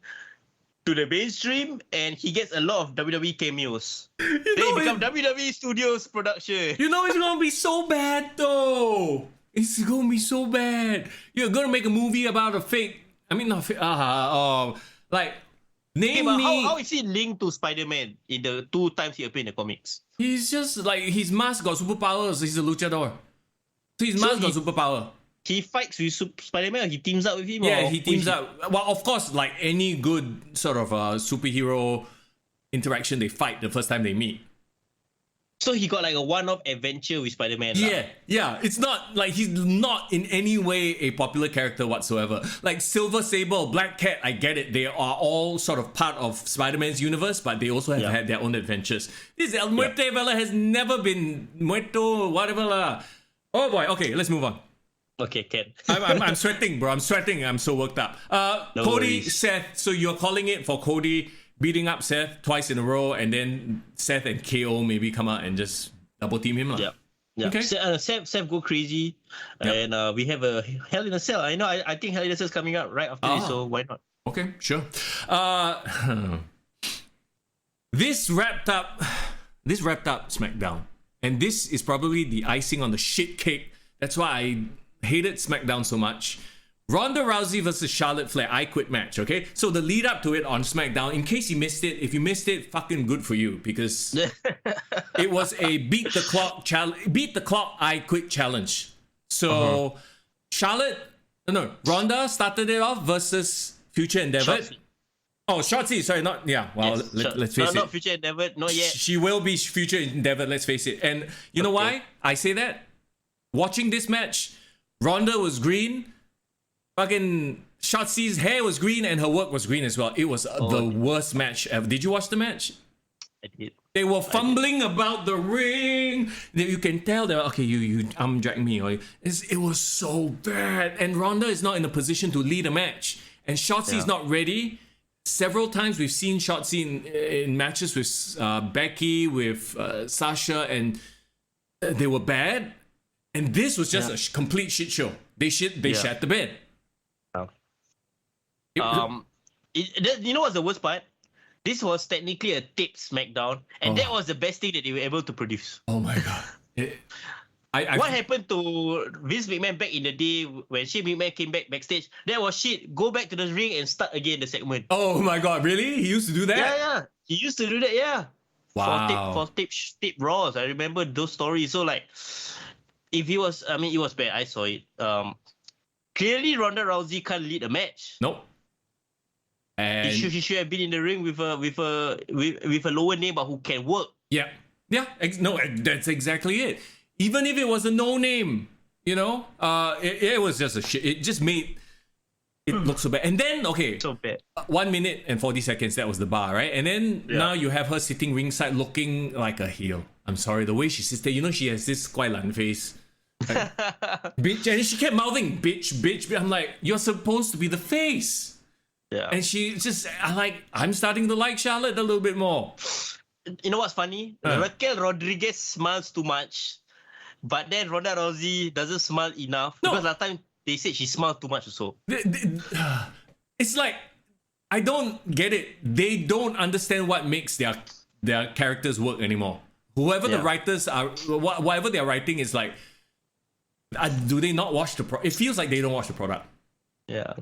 to the mainstream, and he gets a lot of WWE cameos. They become WWE Studios production. You know it's gonna be so bad though. It's gonna be so bad. You're gonna make a movie about a fake. I mean, not fake. Like name me. How is he linked to Spider-Man in the 2 times he appeared in the comics? He's just like his mask got superpowers. He's a luchador. So his mask got superpower. He fights with Spider-Man, or he teams up with him? Yeah, he teams up. Well, of course, like any good sort of superhero interaction, they fight the first time they meet. So he got like a one-off adventure with Spider-Man. Yeah. It's not like he's not in any way a popular character whatsoever. Like Silver Sable, Black Cat, I get it. They are all sort of part of Spider-Man's universe, but they also have had their own adventures. This El Muerte fella has never been Muerto, whatever lah. Oh boy, okay, let's move on. Okay, Ken. I'm sweating, bro. I'm sweating. I'm so worked up. No Cody, worries. Seth. So you're calling it for Cody beating up Seth twice in a row, and then Seth and KO maybe come out and just double team him, lah. Yeah. Okay. Seth go crazy, and we have a Hell in a Cell. I think Hell in a Cell is coming out right after this, so why not? Okay, sure. This wrapped up SmackDown, and this is probably the icing on the shit cake. That's why I hated SmackDown so much. Ronda Rousey versus Charlotte Flair, I Quit match, okay? So the lead up to it on SmackDown, in case you missed it, if you missed it, fucking good for you, because it was a beat the clock I Quit challenge. So Ronda started it off versus Future Endeavor. Shotzi, sorry, not, let's face it. Not Future Endeavor, not yet. She will be Future Endeavor, let's face it. And you know why I say that? Watching this match, Ronda was green, fucking Shotzi's hair was green, and her work was green as well. It was the worst match ever. Did you watch the match? I did. They were fumbling about the ring. You can tell that, okay, you drag me. It was so bad. And Ronda is not in a position to lead a match. And Shotzi is not ready. Several times we've seen Shotzi in matches with Becky, with Sasha, and they were bad. And this was just a complete shit show. They shat the bed. You know what's the worst part? This was technically a taped SmackDown, and that was the best thing that they were able to produce. Oh my god! What happened to Vince McMahon back in the day when Shane McMahon came backstage? That was shit. Go back to the ring and start again the segment. Oh my god! Really? He used to do that? Yeah. He used to do that. Yeah. Wow. For tape Raws, I remember those stories. So like, if he was, it was bad. I saw it. Clearly, Ronda Rousey can't lead a match. Nope. And he should have been in the ring with a lower name, but who can work. Yeah. No, that's exactly it. Even if it was a no name, it was just a shit. It just made it look so bad. And then so bad. 1 minute and 40 seconds. That was the bar, right? And then now you have her sitting ringside, looking like a heel. I'm sorry, the way she sits there. You know, she has this Kwai Lan face. Like, bitch, and she kept mouthing bitch. I'm like, you're supposed to be the face. Yeah. And she just, I'm starting to like Charlotte a little bit more. You know what's funny? Raquel Rodriguez smiles too much, but then Ronda Rousey doesn't smile enough. No. Because last time they said she smiled too much also. It's like, I don't get it. They don't understand what makes their characters work anymore. Whoever the writers are, whatever they're writing is like, do they not watch the product? It feels like they don't watch the product. Yeah.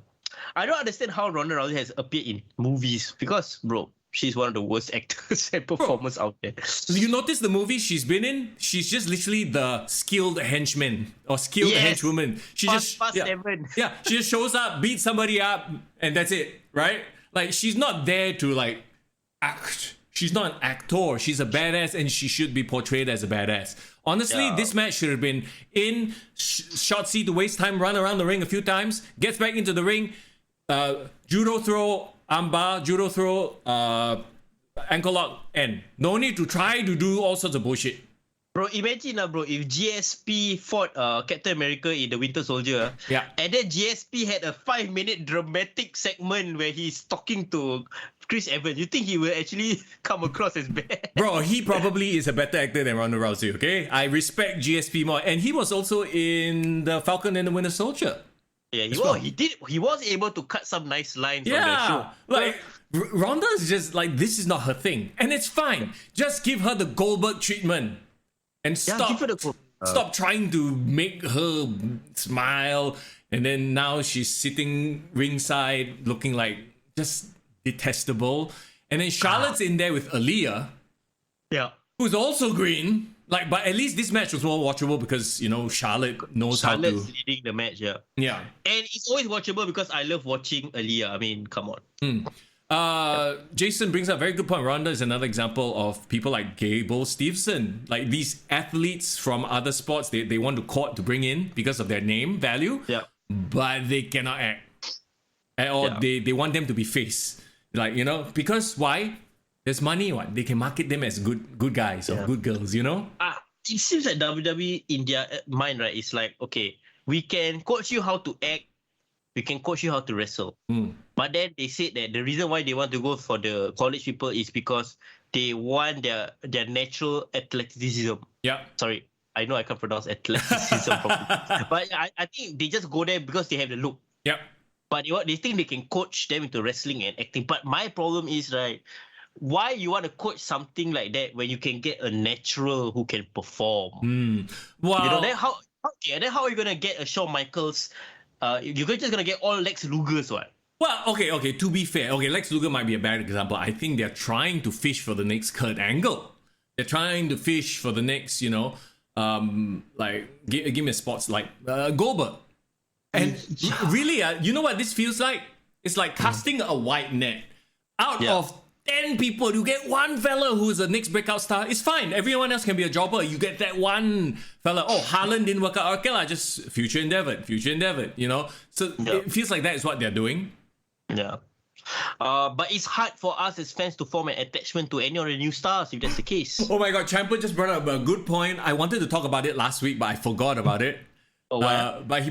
I don't understand how Ronda Rousey has appeared in movies because, bro, she's one of the worst actors and performers out there. You notice the movie she's been in? She's just literally the skilled henchman or skilled henchwoman. She seven. Yeah, she just shows up, beats somebody up, and that's it, right? Like, she's not there to, like, act. She's not an actor. She's a badass, and she should be portrayed as a badass. Honestly, this match should have been in Shotzi to waste time, run around the ring a few times, gets back into the ring, judo throw, armbar, judo throw, ankle lock, end. No need to try to do all sorts of bullshit. Bro, imagine if GSP fought Captain America in the Winter Soldier, and then GSP had a 5-minute dramatic segment where he's talking to Chris Evans. You think he will actually come across as bad? Bro, he probably is a better actor than Ronda Rousey, okay? I respect GSP more. And he was also in The Falcon and the Winter Soldier. Yeah, he was able to cut some nice lines on the show. Like Ronda is just like, this is not her thing, and it's fine. Just give her the Goldberg treatment, and stop trying to make her smile. And then now she's sitting ringside, looking like just detestable. And then Charlotte's in there with Aaliyah, who's also green. Like, but at least this match was more watchable because, you know, Charlotte knows how to... Charlotte's leading the match, yeah. Yeah. And it's always watchable because I love watching Aaliyah. I mean, come on. Jason brings up a very good point. Ronda is another example of people like Gable Steveson. Like these athletes from other sports, they want to court to bring in because of their name value, but they cannot act. Or they want them to be face. Like, you know, because why? There's money, what? They can market them as good guys or good girls, you know? It seems like WWE in their mind, right? It's like, okay, we can coach you how to act, we can coach you how to wrestle. But then they said that the reason why they want to go for the college people is because they want their natural athleticism. Yeah. Sorry, I know I can't pronounce athleticism properly. But I think they just go there because they have the look. Yeah. But they think they can coach them into wrestling and acting. But my problem is, right, why you want to coach something like that when you can get a natural who can perform? Wow. You know, then how are you gonna get a Shawn Michaels? You're just gonna get all Lex Luger's, what? Well, okay. To be fair, Lex Luger might be a bad example. I think they're trying to fish for the next Kurt Angle. They're trying to fish for the next, you know, like give me spots like Goldberg. And really, you know what this feels like? It's like casting a wide net out of 10 people, you get one fella who's the next breakout star. It's fine. Everyone else can be a jobber. You get that one fella. Oh, Harland didn't work out. Okay, just future endeavored, you know? So it feels like that is what they're doing. Yeah. But it's hard for us as fans to form an attachment to any of the new stars if that's the case. Oh my God, Champa just brought up a good point. I wanted to talk about it last week, but I forgot about it. But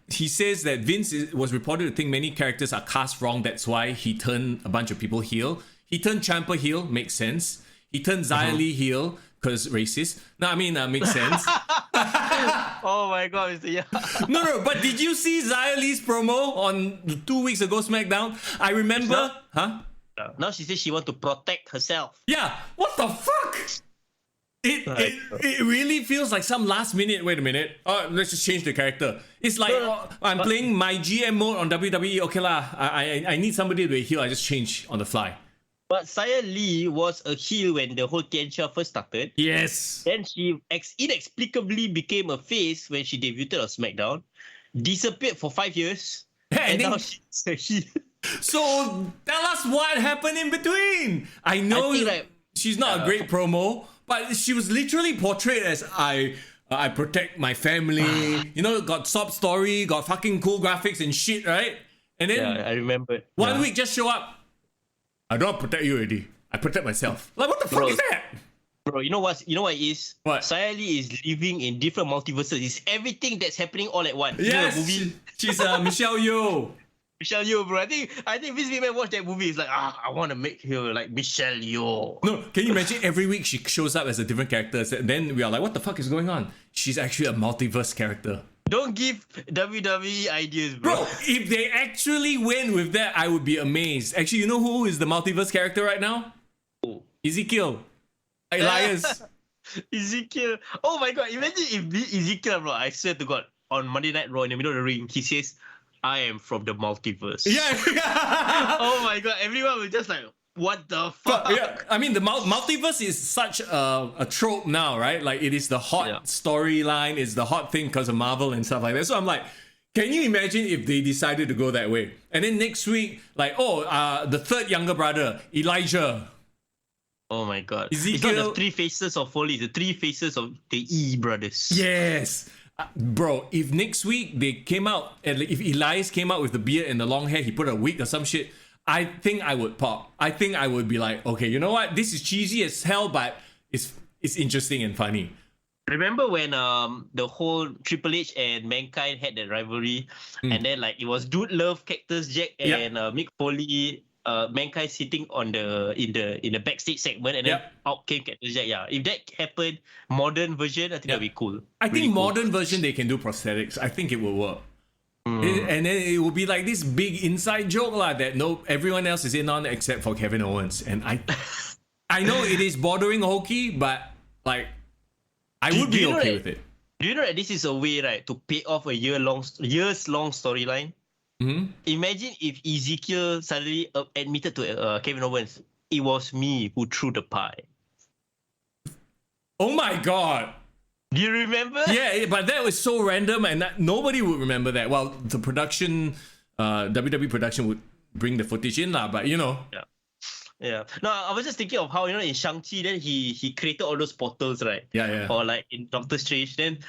he says that Vince was reported to think many characters are cast wrong. That's why he turned a bunch of people heel. He turned Ciampa heel, makes sense. He turned Xia Li heel because racist. No, I mean makes sense. Oh my God, No, but did you see Xia Li's promo on 2 weeks ago SmackDown? I remember, Now she says she wants to protect herself. Yeah, what the fuck? It really feels like some last minute. Wait a minute. Let's just change the character. It's like I'm playing my GM mode on WWE. Okay lah. I need somebody to be a heel. I just change on the fly. But Xia Li was a heel when the whole Tianxia first started. Yes. Then she inexplicably became a face when she debuted on SmackDown. Disappeared for 5 years. And now she's a heel. So tell us what happened in between. I know she's not a great promo, but she was literally portrayed as I protect my family. You know, got sob story, got fucking cool graphics and shit, right? And then I remember. One week just show up. I don't protect you already. I protect myself. Like, what the fuck is that? Bro, you know what it is? What? Xia Li is living in different multiverses. It's everything that's happening all at once. Yes, she's Michelle Yeoh. Michelle Yeoh, bro. I think Vince McMahon watched that movie. He's like, I want to make her like Michelle Yeoh. No, can you imagine every week she shows up as a different character? And then we are like, what the fuck is going on? She's actually a multiverse character. Don't give WWE ideas, bro. Bro, if they actually went with that, I would be amazed. Actually, you know who is the multiverse character right now? Oh. Ezekiel. Elias. Ezekiel. Oh my God. Imagine if Ezekiel, bro, I swear to God, on Monday Night Raw in the middle of the ring, he says, I am from the multiverse. Yeah. Oh my God. Everyone will just like, what the fuck? Yeah, I mean, the multiverse is such a trope now, right? Like, it is the hot storyline, it's the hot thing because of Marvel and stuff like that. So I'm like, can you imagine if they decided to go that way? And then next week, like, the third younger brother, Elijah. Oh my God. Ezekiel. It's not the three faces of Foley, the three faces of the E brothers. Yes. Bro, if next week they came out, and if Elias came out with the beard and the long hair, he put a wig or some shit, I think I would pop. I think I would be like, okay, you know what? This is cheesy as hell, but it's interesting and funny. Remember when the whole Triple H and Mankind had that rivalry, and then like it was Dude Love, Cactus Jack, and Mick Foley, Mankind sitting on in the backstage segment, and then out came Cactus Jack. Yeah, if that happened, modern version, I think that'd be cool. I think modern version they can do prosthetics. I think it will work. And then it will be like this big inside joke that everyone else is in on except for Kevin Owens. And I know it is bordering hokey, but like I would be okay with it. Do you know that this is a way, right, to pay off a years-long storyline? Mm-hmm. Imagine if Ezekiel suddenly admitted to Kevin Owens, it was me who threw the pie. Oh my God. Do you remember? Yeah, but that was so random and nobody would remember that. Well, the production, WWE production would bring the footage in, but you know. Yeah. No, I was just thinking of how, in Shang-Chi, then he created all those portals, right? Yeah. Or like in Doctor Strange, then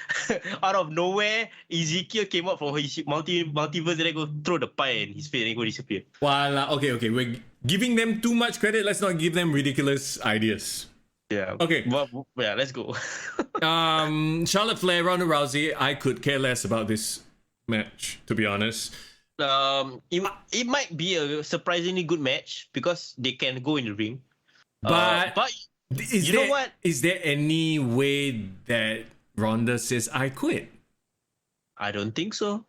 out of nowhere, Ezekiel came out from his multiverse and then go throw the pie in his face and go disappear. Well, okay. We're giving them too much credit. Let's not give them ridiculous ideas. Yeah. Okay. Well, yeah, let's go. Charlotte Flair, Ronda Rousey. I could care less about this match, to be honest. It might be a surprisingly good match because they can go in the ring. But know what? Is there any way that Ronda says I quit? I don't think so.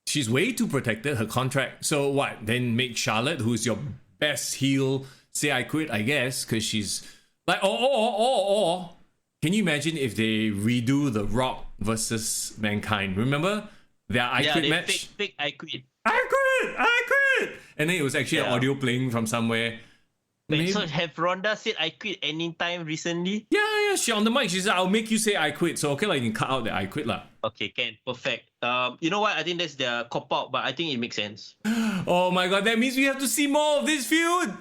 She's way too protected, her contract. So what? Then make Charlotte, who's your best heel, say I quit, I guess, because she's like, or can you imagine if they redo The Rock versus Mankind? Remember their I quit match? Fake I quit. I quit! And then it was actually an audio playing from somewhere. Wait, so have Ronda said I quit anytime recently? Yeah, she on the mic, she said, I'll make you say I quit. So okay, you can cut out the I quit . Okay, perfect. You know what? I think that's their cop-out, but I think it makes sense. Oh my God, that means we have to see more of this feud!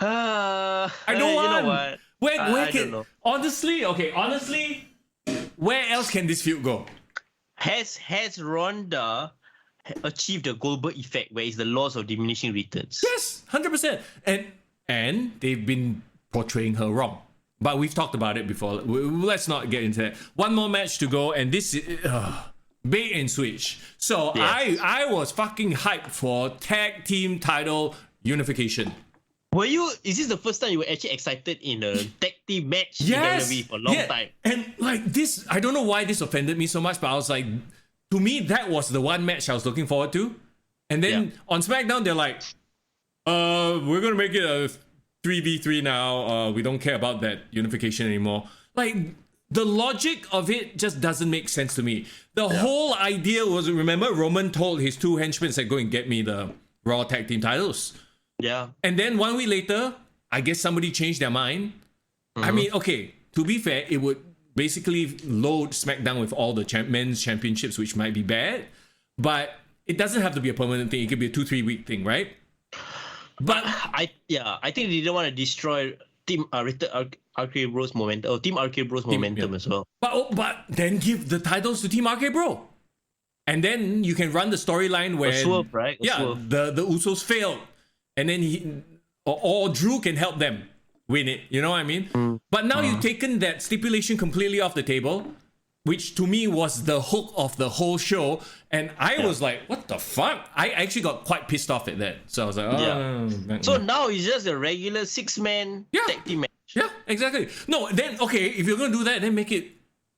I don't want. You know what? Where don't know. Honestly, where else can this feud go? Has Ronda achieved the Goldberg effect, where it's the laws of diminishing returns? Yes, 100%. And they've been portraying her wrong. But we've talked about it before. Let's not get into that. One more match to go, and this is bait and switch. So yes. I was fucking hyped for tag team title unification. Is this the first time you were actually excited in a tag team match in WWE for a long time? And like this, I don't know why this offended me so much, but I was like, to me, that was the one match I was looking forward to. And then on SmackDown, they're like, we're going to make it a 3v3 now. We don't care about that unification anymore. Like, the logic of it just doesn't make sense to me. The whole idea was, remember, Roman told his two henchmen, said, go and get me the Raw tag team titles. Yeah. And then 1 week later, I guess somebody changed their mind. Mm-hmm. I mean, okay, to be fair, it would basically load SmackDown with all the men's championships, which might be bad. But it doesn't have to be a permanent thing. It could be a 2-3 week thing, right? But I think they didn't want to destroy Team RK-Bro's momentum, or Team RK-Bro's momentum as well. But then give the titles to Team RK-Bro. And then you can run the storyline where... A swerve, right? The Usos failed. And then or Drew can help them win it. You know what I mean? But now you've taken that stipulation completely off the table, which to me was the hook of the whole show. And I was like, what the fuck? I actually got quite pissed off at that. So I was like, So now it's just a regular 6-man tag team match. Yeah, exactly. No, then, okay, if you're going to do that, then make it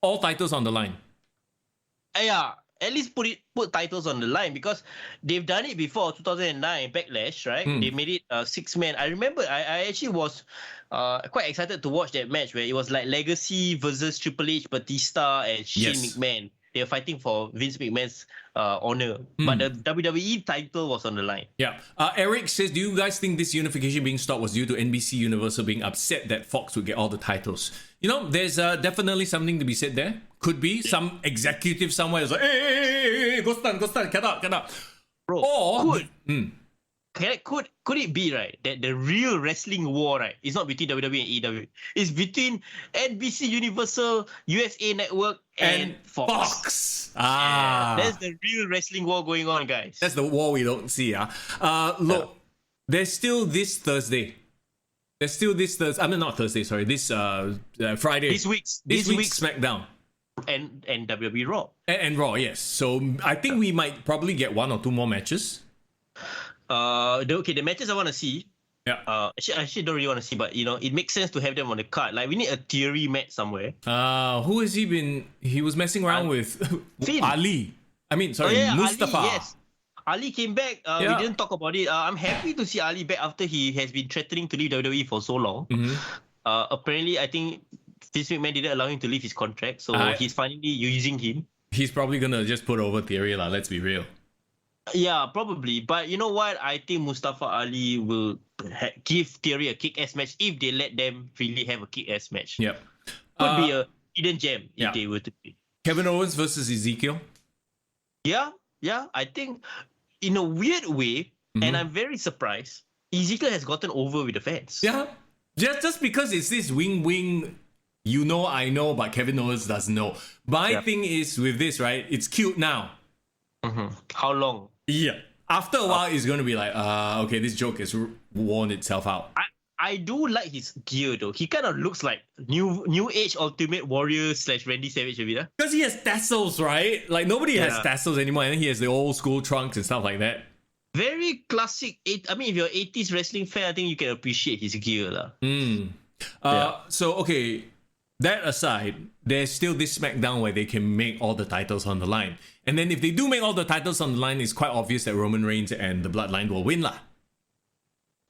all titles on the line. Yeah. At least put titles on the line, because they've done it before, 2009 Backlash, right? They made it 6-man. I remember I actually was quite excited to watch that match where it was like Legacy versus Triple H, Batista, and Shane McMahon. They were fighting for Vince McMahon's honor. But the WWE title was on the line. Yeah. Eric says, do you guys think this unification being stopped was due to NBC Universal being upset that Fox would get all the titles? You know, there's definitely something to be said there. Could be some executive somewhere is like, hey, go stand, cannot. Bro, or could it be, right, that the real wrestling war, right, is not between WWE and AEW. It's between NBC Universal, USA Network, and Fox. That's the real wrestling war going on, guys. That's the war we don't see. Look, there's still this Thursday. I mean, not Thursday, sorry. This Friday. This week's SmackDown. And WWE Raw. And Raw, yes. So I think we might probably get 1 or 2 more matches. The matches I want to see. Yeah. I actually don't really want to see, but it makes sense to have them on the card. Like, we need a Theory match somewhere. Who has he been? He was messing around with Finn. Ali. I mean, sorry, Mustafa. Ali, yes. Ali came back. We didn't talk about it. I'm happy to see Ali back after he has been threatening to leave WWE for so long. Apparently, I think Vince McMahon didn't allow him to leave his contract, so he's finally using him. He's probably gonna just put over Theory, let's be real. Yeah, probably. But you know what? I think Mustafa Ali will give Theory a kick-ass match if they let them really have a kick-ass match. Yep. Could be a hidden gem if they were to be. Kevin Owens versus Ezekiel. Yeah. I think in a weird way, and I'm very surprised, Ezekiel has gotten over with the fans. Yeah. Just because it's this wing, you know, I know, but Kevin Owens doesn't know. My thing is with this, right? It's cute now. How long? Yeah. After a while, it's going to be like, okay, this joke has worn itself out. I do like his gear though. He kind of looks like new age Ultimate Warrior / Randy Savage a bit. Because he has tassels, right? Like nobody has tassels anymore, and then he has the old school trunks and stuff like that. Very classic. I mean, if you're 80s wrestling fan, I think you can appreciate his gear So okay, that aside, there's still this SmackDown where they can make all the titles on the line. And then if they do make all the titles on the line, it's quite obvious that Roman Reigns and the Bloodline will win lah.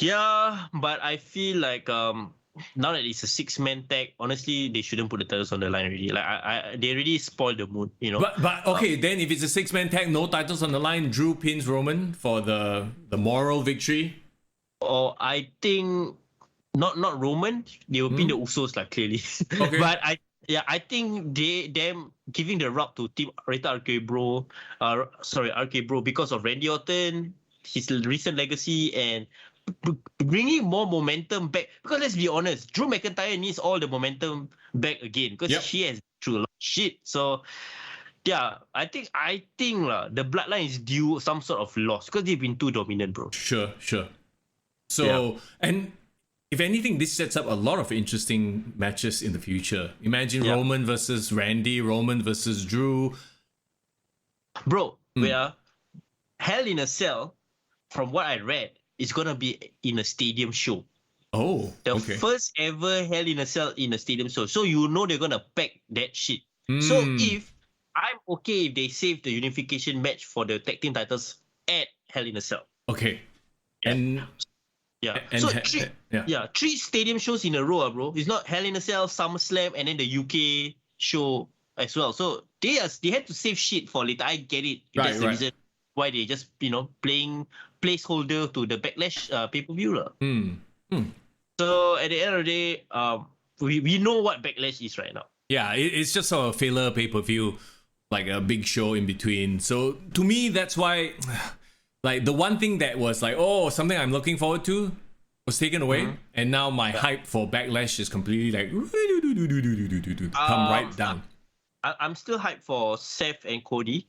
Yeah, but I feel like now that it's a 6-man tag, honestly, they shouldn't put the titles on the line already. Like they already spoiled the mood, you know. But okay, then if it's a 6-man tag, no titles on the line, Drew pins Roman for the moral victory. Or I think not Roman, they will pin the Usos like clearly. Okay. But I think them giving the rub to Team RK-Bro, RK-Bro because of Randy Orton, his recent legacy, and bringing more momentum back. Because let's be honest, Drew McIntyre needs all the momentum back again because she has through a lot of shit. So yeah, I think the Bloodline is due some sort of loss because they've been too dominant, bro. Sure. So and if anything, this sets up a lot of interesting matches in the future. Imagine Roman versus Randy, Roman versus Drew. Bro, Hell in a Cell, from what I read, is going to be in a stadium show. Oh, the first ever Hell in a Cell in a stadium show. So you know they're going to pack that shit. So I'm okay if they save the unification match for the tag team titles at Hell in a Cell. Okay. Three stadium shows in a row, bro. It's not Hell in a Cell, SummerSlam, and then the UK show as well. So they had to save shit for later. I get it. That's the reason why they just playing placeholder to the Backlash pay-per-view lah. So at the end of the day, we know what Backlash is right now. Yeah, it's just a filler pay-per-view, like a big show in between. So to me, that's why, like the one thing that was like, something I'm looking forward to was taken away, and now my hype for Backlash is completely like come right down. I'm still hyped for Seth and Cody.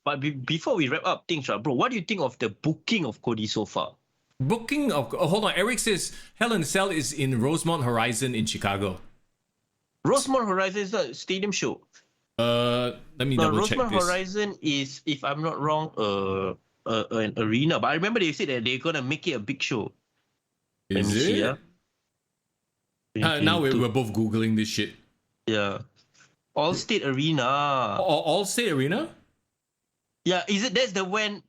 But before we wrap up things, bro, what do you think of the booking of Cody so far? Hold on. Eric says Hell in a Cell is in Rosemont Horizon in Chicago. Rosemont Horizon is not a stadium show. Let me double check this. Rosemont Horizon is, if I'm not wrong, an arena. But I remember they said that they're gonna make it a big show. Is it? See, now we're both googling this shit. Yeah. All-State Arena. All-State Arena? Yeah, is it? That's the one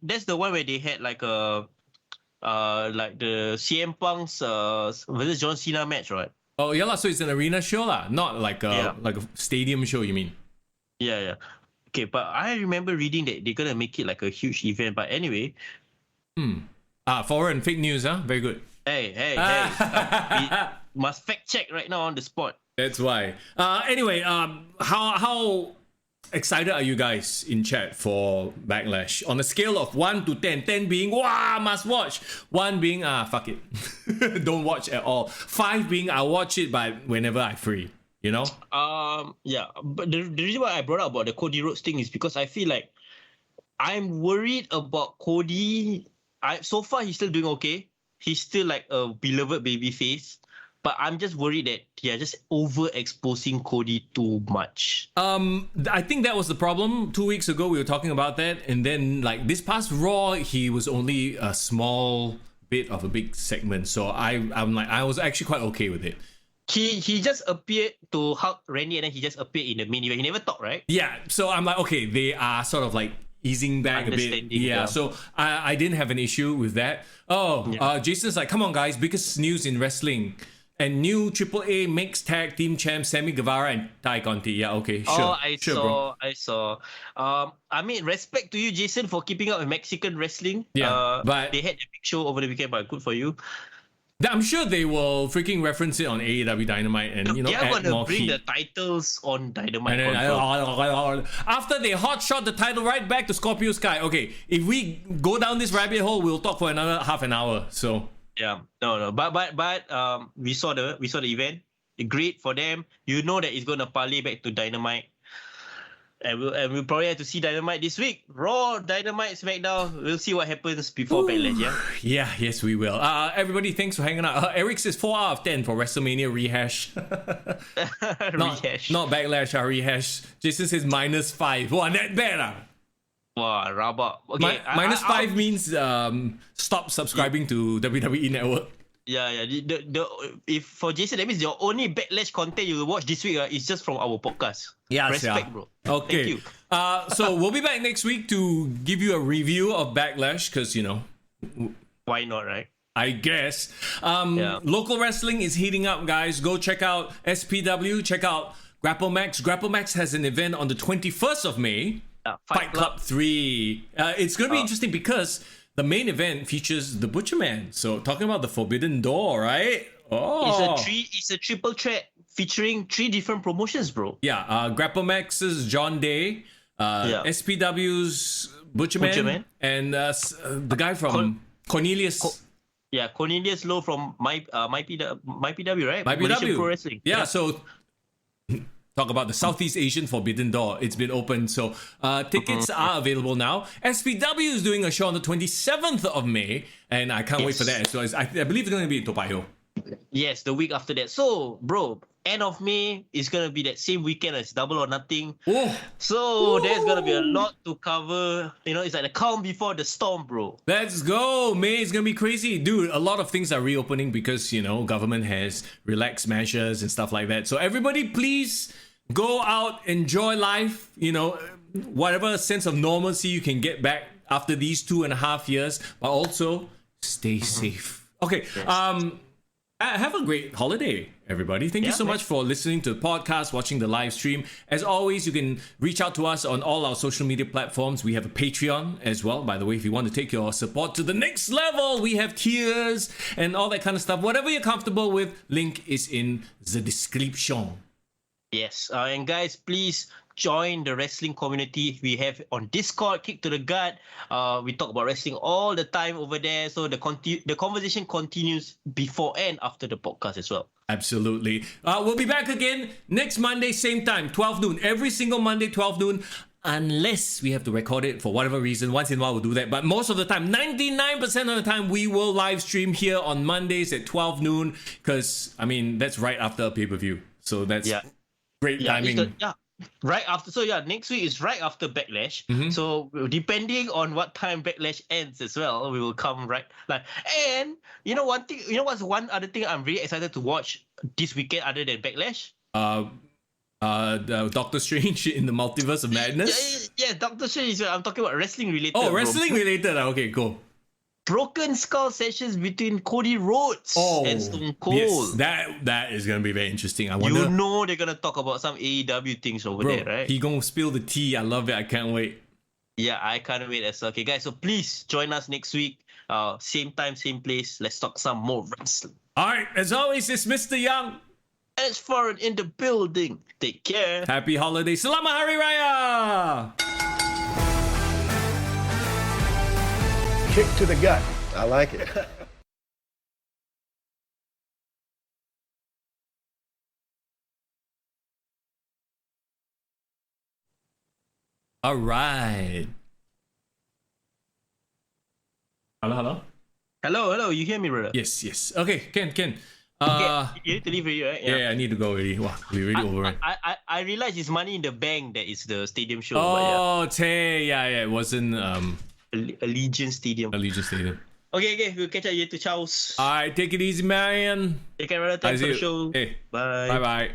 where they had like a like the CM Punk's versus John Cena match, right? Oh yeah, so it's an arena show lah, not like a stadium show. You mean? Yeah. Okay, but I remember reading that they're gonna make it like a huge event. But anyway. Foreign fake news, huh? Very good. Hey. We must fact check right now on the spot. That's why. Anyway, how excited are you guys in chat for Backlash? On a scale of 1 to 10, 10 being, wow, must watch. 1 being, fuck it. Don't watch at all. 5 being, I'll watch it, but whenever I'm free, you know? Yeah, but the reason why I brought up about the Cody Rhodes thing is because I feel like I'm worried about Cody. So far, he's still doing okay. He's still like a beloved babyface. But I'm just worried that just overexposing Cody too much. I think that was the problem. 2 weeks ago, we were talking about that. And then, like, this past Raw, he was only a small bit of a big segment. So I'm like, I was actually quite okay with it. He just appeared to hug Randy and then he just appeared in the main event. He never talked, right? Yeah. So I'm like, okay, they are sort of like easing back a bit. Yeah, so I didn't have an issue with that. Jason's like, come on guys, biggest news in wrestling. And new AAA mixed tag team champs Sammy Guevara and Ty Conti. Yeah, okay, sure. I saw. I mean, respect to you, Jason, for keeping up with Mexican wrestling. Yeah, but they had a big show over the weekend, but good for you. I'm sure they will freaking reference it on AEW Dynamite and, you know, they're add more gonna bring heat. the titles on Dynamite. And then, after they hot shot the title right back to Scorpio Sky. Okay, if we go down this rabbit hole, we'll talk for another half an hour. So yeah, no, but we saw the event. Great for them. You know that it's gonna parlay back to Dynamite. And we'll probably have to see Dynamite this week. Raw, Dynamite, SmackDown. We'll see what happens before Backlash, yeah? Yes, we will. Everybody, thanks for hanging out. Eric says 4 out of 10 for WrestleMania rehash. Rehash. Not Backlash, rehash. Jason says -5. Wow, that bad. Wow, rabak. Okay, -5 means stop subscribing to WWE Network. Yeah. If for Jason, that means the only Backlash content you will watch this week is just from our podcast. Yeah, respect, bro. Okay. Thank you. So we'll be back next week to give you a review of Backlash, because, you know, why not, right? I guess. Local wrestling is heating up, guys. Go check out SPW. Check out GrappleMax. GrappleMax has an event on the 21st of May. Fight Club 3. It's going to be interesting because the main event features the Butcher Man. So talking about the Forbidden Door, right? Oh, it's a triple threat featuring 3 different promotions, bro. Yeah, GrappleMax's John Day, SPW's Butcher Man, and the guy from Cornelius. Cornelius Lowe from my PW, right? My Malaysian PW. Pro Wrestling. Yeah, so talk about the Southeast Asian Forbidden Door. It's been open, so tickets are available now. SPW is doing a show on the 27th of May, and I can't wait for that as well. I believe it's going to be in Toa Payoh. Yes, the week after that. So, bro, end of May is going to be that same weekend as Double or Nothing. So, there's going to be a lot to cover. You know, it's like the calm before the storm, bro. Let's go. May is going to be crazy. Dude, a lot of things are reopening because, you know, government has relaxed measures and stuff like that. So, everybody, please go out, enjoy life, you know, whatever sense of normalcy you can get back after these 2.5 years, but also stay safe. Okay, have a great holiday, everybody. Thank you so much for listening to the podcast, watching the live stream. As always, you can reach out to us on all our social media platforms. We have a Patreon as well, by the way, if you want to take your support to the next level. We have tiers and all that kind of stuff. Whatever you're comfortable with, link is in the description. Yes, and guys, please join the wrestling community we have on Discord, Kick to the Gut. We talk about wrestling all the time over there, so the conversation continues before and after the podcast as well. Absolutely. We'll be back again next Monday, same time, 12 noon. Every single Monday, 12 noon. Unless we have to record it for whatever reason. Once in a while we'll do that, but most of the time, 99% of the time, we will live stream here on Mondays at 12 noon, because I mean that's right after a pay-per-view, so that's great timing. Right after. So next week is right after Backlash. So depending on what time Backlash ends as well, we will come right. And you know one thing. You know what's one other thing I'm really excited to watch this weekend other than Backlash? Doctor Strange in the Multiverse of Madness. Yeah, Doctor Strange. I'm talking about wrestling related. Oh, wrestling related. Okay, cool. Broken Skull sessions between Cody Rhodes and Stone Cold. Yes, that is gonna be very interesting. I wonder. You know they're gonna talk about some AEW things over there, right? He gonna spill the tea. I love it. I can't wait. Yeah, I can't wait as well. Okay, guys, so please join us next week. Same time, same place. Let's talk some more wrestling. All right, as always, it's Mister Young. As far in the building. Take care. Happy holidays. Selamat Hari Raya. Kick to the gut. I like it. All right. Hello. Hello. You hear me, brother? Yes. Okay, Ken. Okay, you need to leave already, right? Yeah, I need to go already. Wow, we really overrun. I realized it's Money in the Bank that is the stadium show. Oh, it wasn't Allegiant Stadium. Okay, we'll catch up later. Ciao. Alright, take it easy, man. Take care, brother. Thanks for the show. Hey. Bye. Bye.